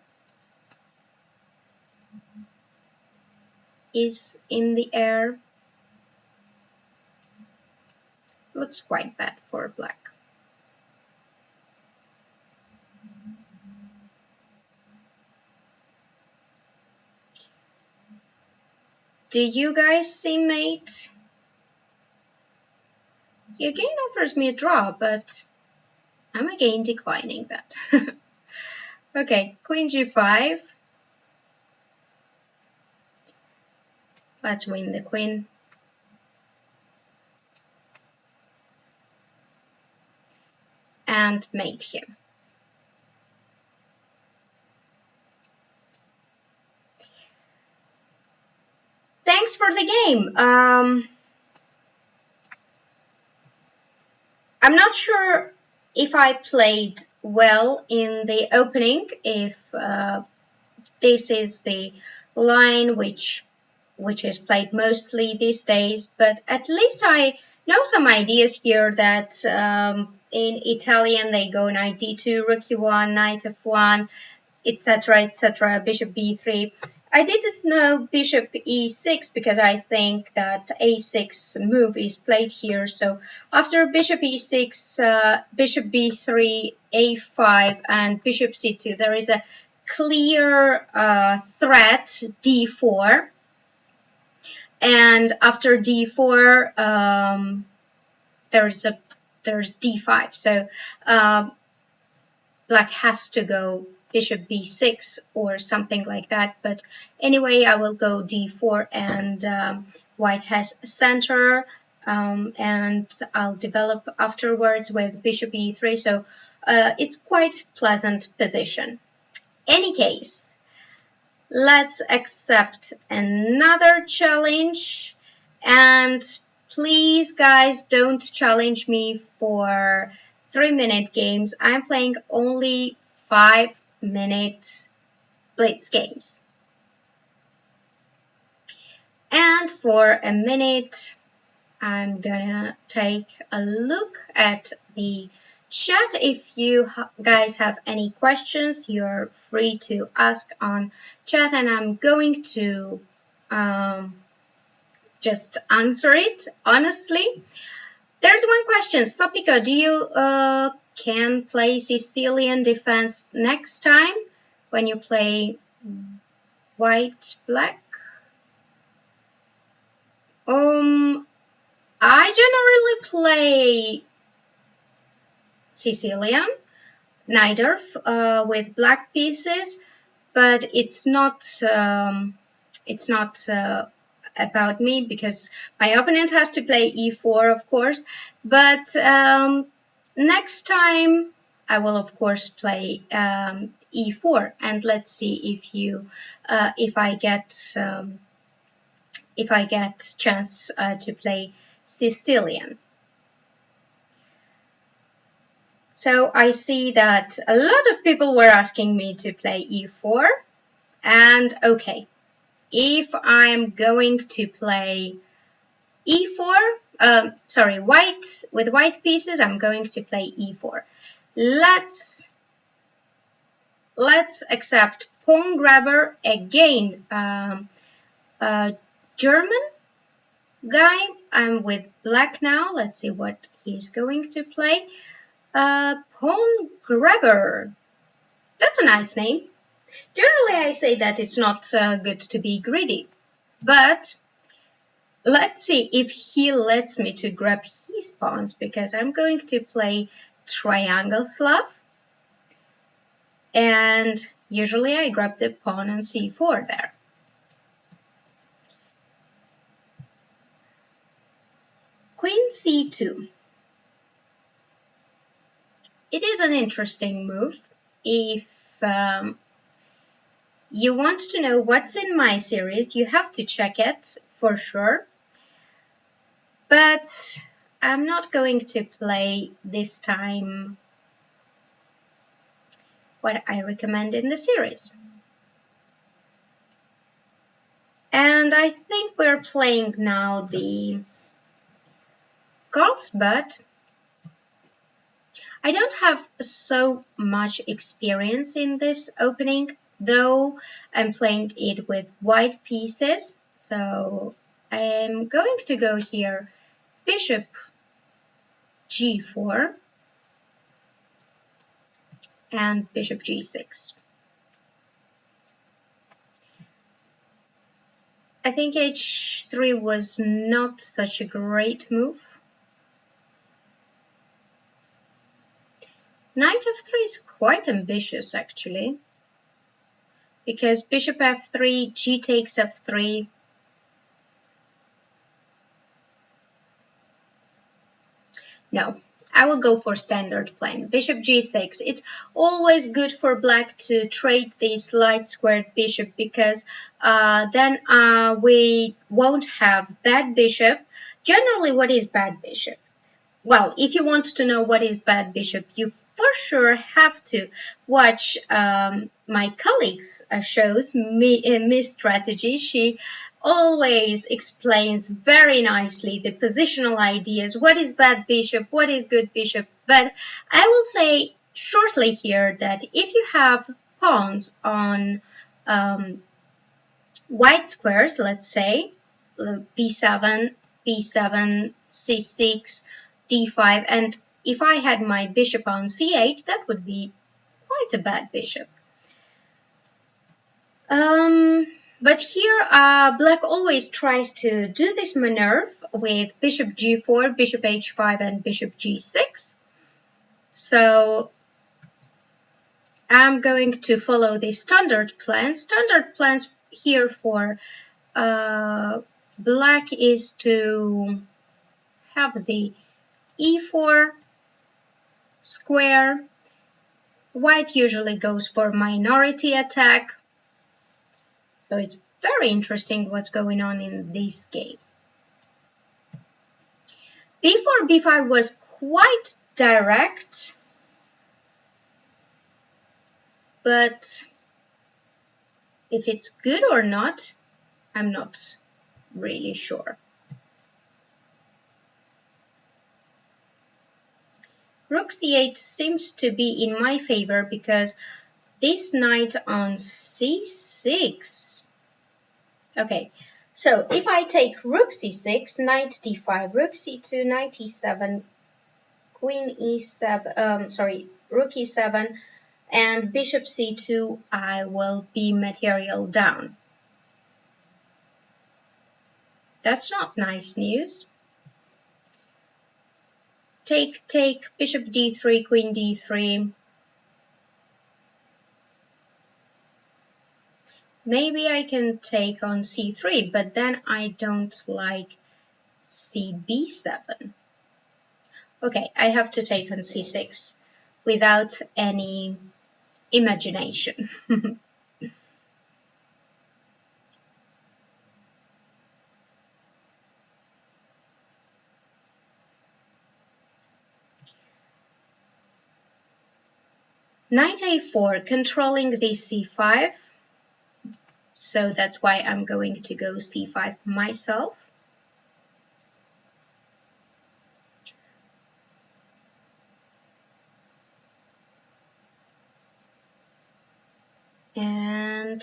is in the air. Looks quite bad for black. Do you guys see mate? He again offers me a draw, but I'm again declining that. Okay, queen g5. Let's win the queen. And mate him. Thanks for the game. I'm not sure if I played well in the opening, if this is the line which is played mostly these days, but at least I know some ideas here that in Italian they go knight d2, rook e1, knight f1, etc., etc., bishop b3. I didn't know bishop e6 because I think that a6 move is played here. So after bishop e6, bishop b3, a5, and bishop c2, there is a clear threat d4. And after d4, there's d5. So black has to go bishop b6 or something like that. But anyway, I will go d4, and white has center, and I'll develop afterwards with bishop e3. So it's quite pleasant position. Any case, let's accept another challenge, and please guys don't challenge me for 3-minute games. I'm playing only 5-minute blitz games. And for a minute, I'm gonna take a look at the chat. If you guys have any questions, you're free to ask on chat, and I'm going to just answer it honestly. There's one question. Sopiko, do you can play Sicilian defense next time when you play white black? I generally play Sicilian, neither with black pieces, but it's not about me because my opponent has to play e4, of course. But next time I will of course play e4, and let's see if I get chance to play Sicilian. So I see that a lot of people were asking me to play e4, and okay, if I'm going to play e4, sorry, white with white pieces, I'm going to play e4. Let's accept pawn grabber again. German guy. I'm with black now. Let's see what he's going to play. Pawn grabber. That's a nice name. Generally, I say that it's not good to be greedy, but let's see if he lets me to grab his pawns, because I'm going to play triangle Slav, and usually I grab the pawn on c4 there. Queen c2. It is an interesting move. If you want to know what's in my series, you have to check it for sure. But I'm not going to play this time what I recommend in the series. And I think we're playing now the Carlsbad. I don't have so much experience in this opening, though I'm playing it with white pieces. So I'm going to go here, bishop g4 and bishop g6. I think h3 was not such a great move. Knight f3 is quite ambitious actually, because bishop f3, g takes f3. No, I will go for standard plan. Bishop g6. It's always good for black to trade this light squared bishop, because then we won't have bad bishop. Generally, what is bad bishop? Well, if you want to know what is bad bishop, you for sure have to watch my colleague's shows, Miss Strategy. She always explains very nicely the positional ideas, what is bad bishop, what is good bishop. But I will say shortly here that if you have pawns on white squares, let's say b7, b7, c6, d5, and if I had my bishop on c8, that would be quite a bad bishop. But here black always tries to do this maneuver with bishop g4, bishop h5, and bishop g6. So I'm going to follow the standard plan. Standard plans here for black is to have the e4 square. White usually goes for minority attack. So it's very interesting what's going on in this game. b4, b5 was quite direct, but if it's good or not, I'm not really sure. Rook c8 seems to be in my favor because this knight on c6. Okay, so if I take rook c6, knight d5, rook c2, knight e7, queen e7, sorry, rook e7, and bishop c2, I will be material down. That's not nice news. Take, bishop d3, queen d3. Maybe I can take on c3, but then I don't like cb7. Okay, I have to take on c6 without any imagination. Knight a4, controlling the c5. So that's why I'm going to go c5 myself. And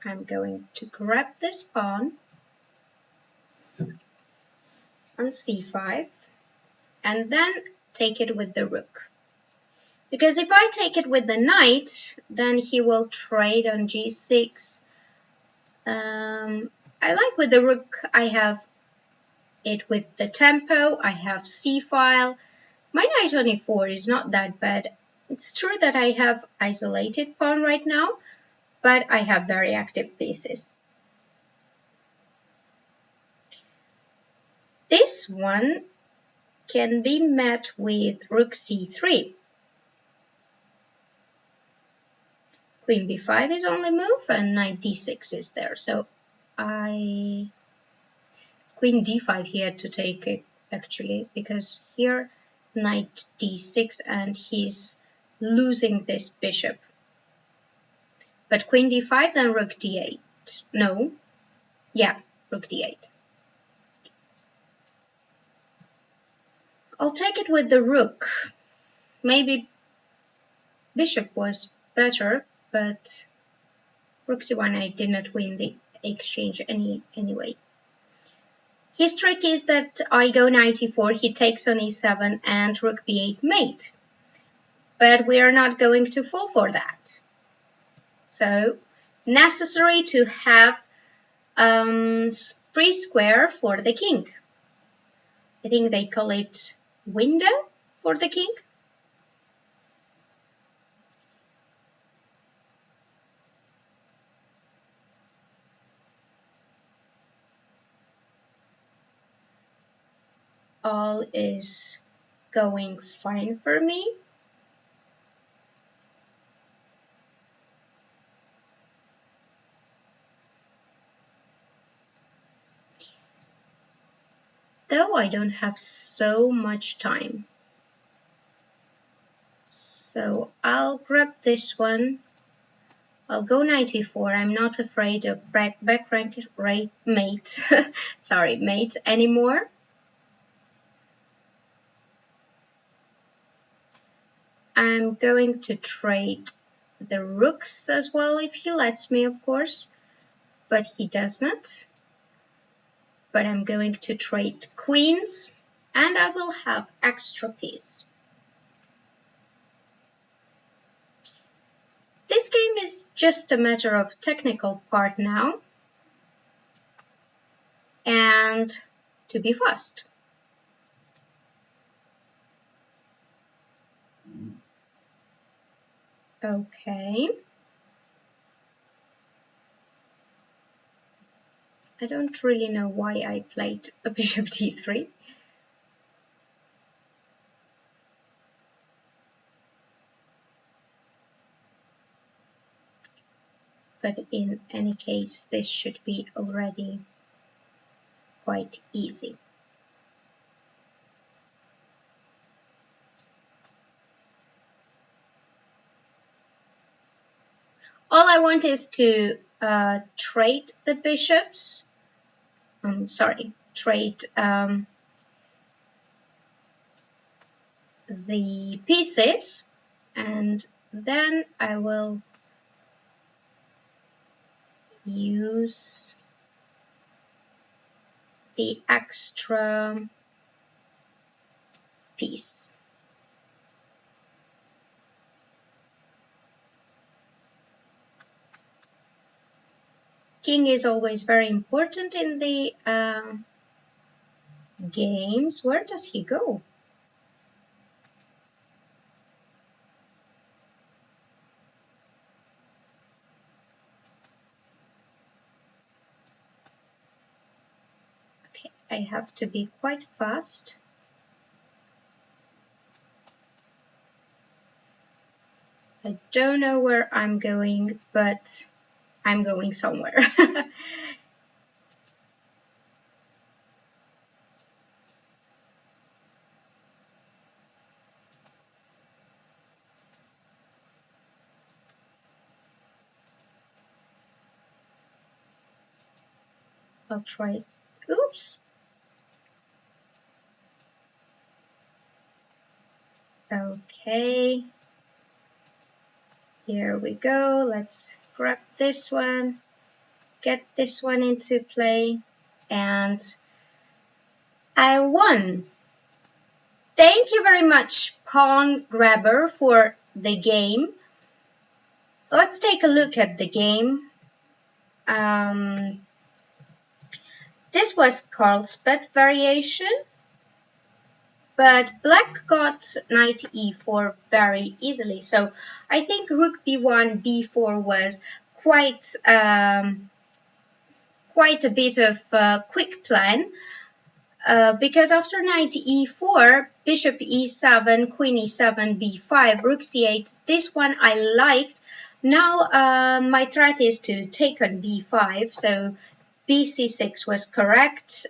I'm going to grab this pawn on c5 and then take it with the rook. Because if I take it with the knight, then he will trade on g6. I like with the rook, I have it with the tempo, I have c-file. My knight on e4 is not that bad. It's true that I have isolated pawn right now, but I have very active pieces. This one can be met with rook c3. Queen b5 is only move and knight d6 is there. So queen d5 here to take it actually, because here knight d6 and he's losing this bishop. But queen d5 then rook d8. No, yeah, rook d8. I'll take it with the rook. Maybe bishop was better, but rook c1 I did not win the exchange anyway. His trick is that I go knight e4, he takes on e7 and rook b8 mate. But we are not going to fall for that. So necessary to have free square for the king. I think they call it window for the king. All is going fine for me. Though I don't have so much time. So I'll grab this one. I'll go knight e4. I'm not afraid of back rank mate, sorry, mate anymore. I'm going to trade the rooks as well if he lets me, of course, but he does not. But I'm going to trade queens and I will have extra piece. This game is just a matter of technical part now and to be fast. Okay. I don't really know why I played a bishop d3. But in any case, this should be already quite easy. All I want is to trade the bishops. Trade the pieces, and then I will use the extra piece. King is always very important in the games. Where does he go? Okay, I have to be quite fast. I don't know where I'm going, but I'm going somewhere. I'll try. Oops. Okay. Here we go. Let's grab this one, get this one into play, and I won. Thank you very much, Pawn Grabber, for the game. Let's take a look at the game. This was Carlsbad variation, but black got knight e4 very easily. So I think rook b1, b4 was quite a bit of a quick plan. Because after knight e4, bishop e7, queen e7, b5, rook c8, this one I liked. Now my threat is to take on b5, so bc6 was correct.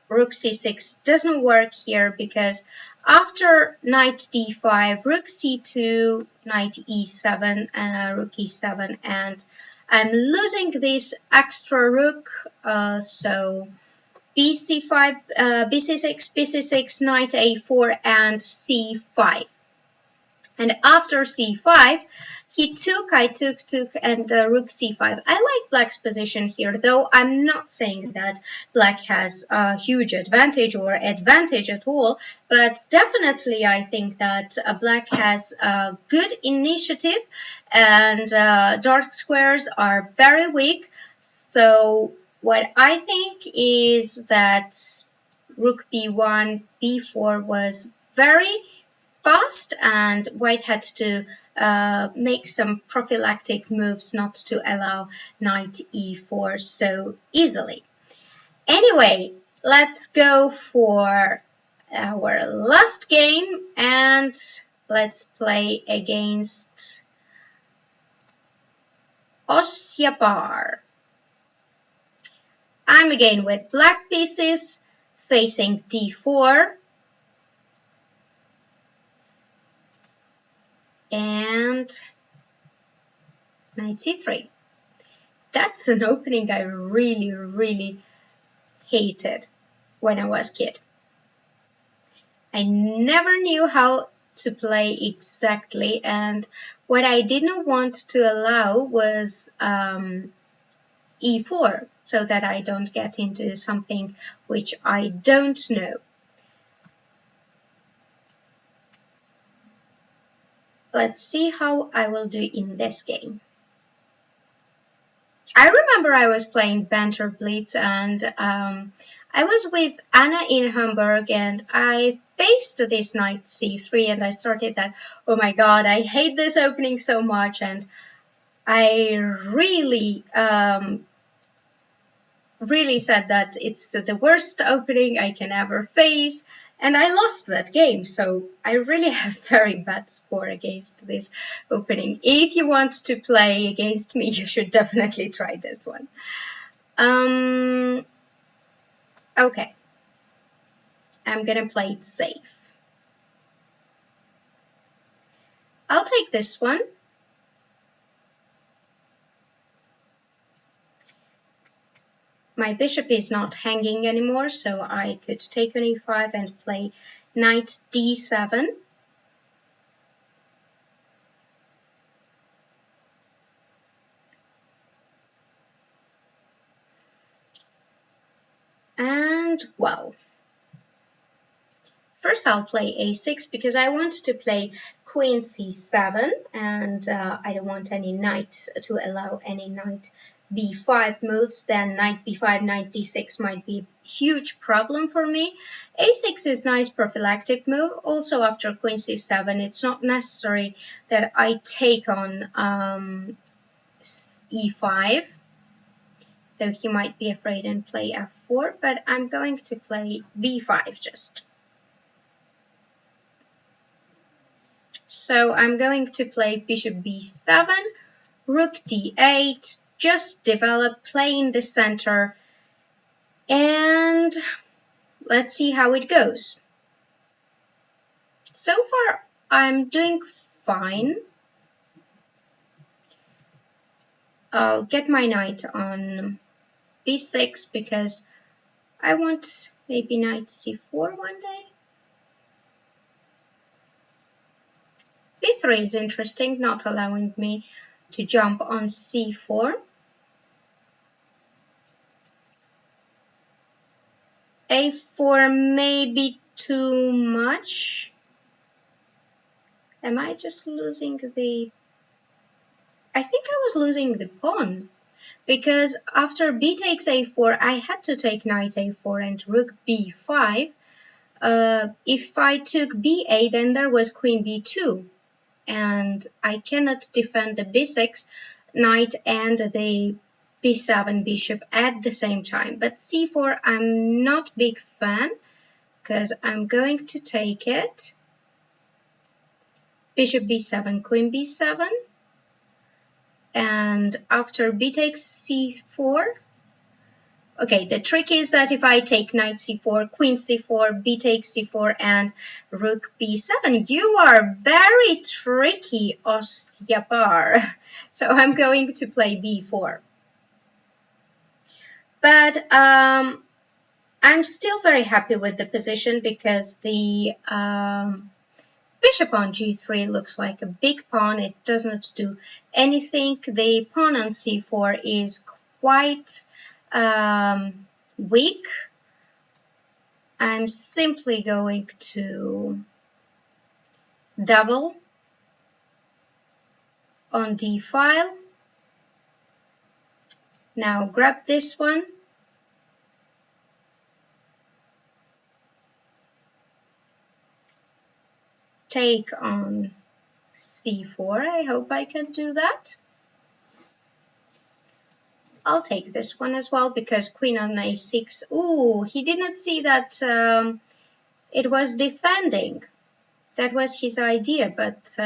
Rook c6 doesn't work here because after knight d5, rook c2, knight e7, rook e7, and I'm losing this extra rook, so bc5, bc6, bc6, knight a4, and c5. And after c5, he took, I took, and rook c5. I like black's position here, though I'm not saying that black has a huge advantage or advantage at all, but definitely I think that black has a good initiative, and dark squares are very weak. So what I think is that rook b1, b4 was very fast, and white had to make some prophylactic moves not to allow knight e4 so easily. Anyway, let's go for our last game, and let's play against Osyapar. I'm again with black pieces facing d4. And knight c3. That's an opening I really hated when I was a kid. I never knew how to play exactly, and what I didn't want to allow was e4, so that I don't get into something which I don't know. Let's see how I will do in this game. I remember I was playing Banter Blitz, and I was with Anna in Hamburg, and I faced this knight c3, and I started that, oh my god, I hate this opening so much, and I really said that it's the worst opening I can ever face, and I lost that game, so I really have very bad score against this opening. If you want to play against me, you should definitely try this one. Okay. I'm gonna play it safe. I'll take this one. My bishop is not hanging anymore, so I could take on e5 and play knight d7. And, well, first I'll play a6 because I want to play queen c7, and I don't want any knight to allow any knight b5 moves. Then knight b5, knight d6 might be a huge problem for me. a6 is nice prophylactic move. Also after queen c7, it's not necessary that I take on e5, though he might be afraid and play f4, but I'm going to play b5 just. So I'm going to play bishop b7, rook d8, just develop, play in the center, and let's see how it goes. So far, I'm doing fine. I'll get my knight on b6 because I want maybe knight c4 one day. b3 is interesting, not allowing me to jump on c4. a4 may be too much. Am I just losing the... I think I was losing the pawn, because after b takes a4, I had to take knight a4 and rook b5. If I took b8, then there was queen b2, and I cannot defend the b6 knight and the b7 bishop at the same time. But c4, I'm not big fan, because I'm going to take it. Bishop b7, queen b7. And after b takes c4, okay, the trick is that if I take knight c4, queen c4, b takes c4, and rook b7, you are very tricky, Osyapar. So I'm going to play b4. But I'm still very happy with the position because the bishop on g3 looks like a big pawn. It does not do anything. The pawn on c4 is quite weak. I'm simply going to double on d file. Now grab this one. Take on c4. I hope I can do that. I'll take this one as well because queen on a6. Ooh, he didn't see that it was defending. That was his idea, but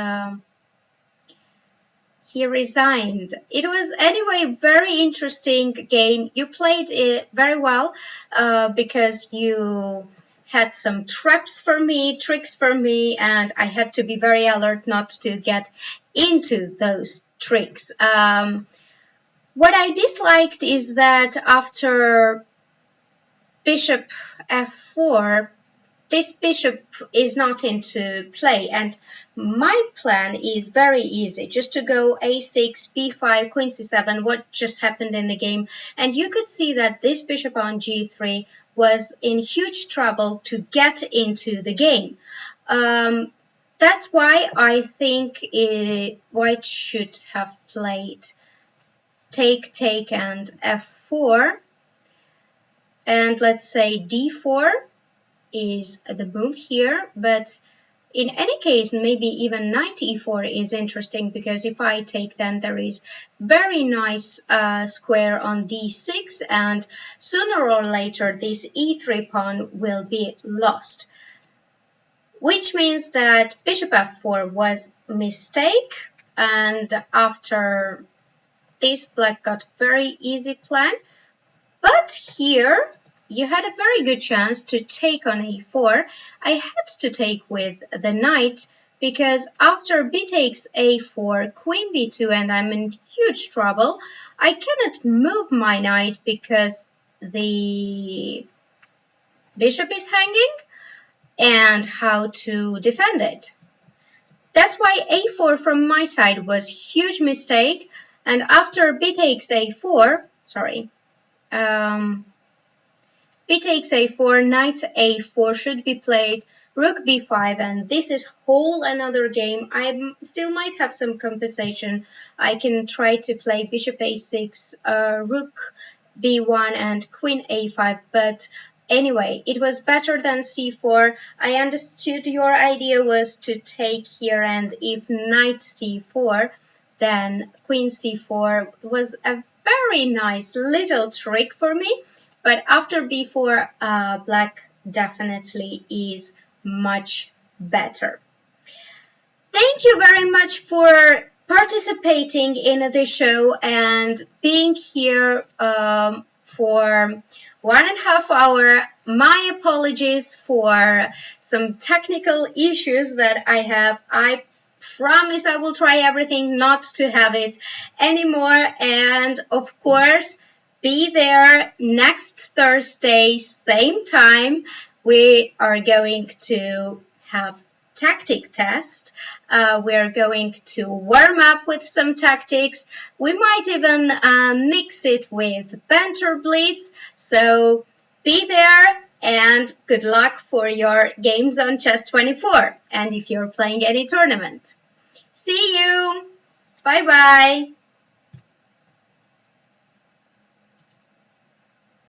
he resigned. It was anyway very interesting game. You played it very well because you had some traps for me, tricks for me, and I had to be very alert not to get into those tricks. What I disliked is that after bishop f4, this bishop is not into play, and my plan is very easy, just to go a6, b5, queen c7, what just happened in the game, and you could see that this bishop on g3 was in huge trouble to get into the game. That's why I think white should have played take, and f4, and let's say d4 is the move here, but in any case, maybe even knight e4 is interesting, because if I take, then there is very nice square on d6, and sooner or later this e3 pawn will be lost, which means that bishop f4 was a mistake, and after this, black got very easy plan. But here you had a very good chance to take on a4. I had to take with the knight because after b takes a4, queen b2, and I'm in huge trouble. I cannot move my knight because the bishop is hanging and how to defend it. That's why a4 from my side was huge mistake. And after b takes a4, sorry, b takes a4, knight a4 should be played, rook b5, and this is whole another game. I still might have some compensation. I can try to play bishop a6, rook b1, and queen a5, but anyway, it was better than c4. I understood your idea was to take here, and if knight c4, then queen c4 was a very nice little trick for me. But after b4, black definitely is much better. Thank you very much for participating in the show and being here for 1.5 hours. My apologies for some technical issues that I have. I promise I will try everything not to have it anymore. And of course, be there next Thursday, same time. We are going to have tactic test. We're going to warm up with some tactics. We might even mix it with Banter Blitz. So be there and good luck for your games on Chess24 and if you're playing any tournament. See you! Bye bye!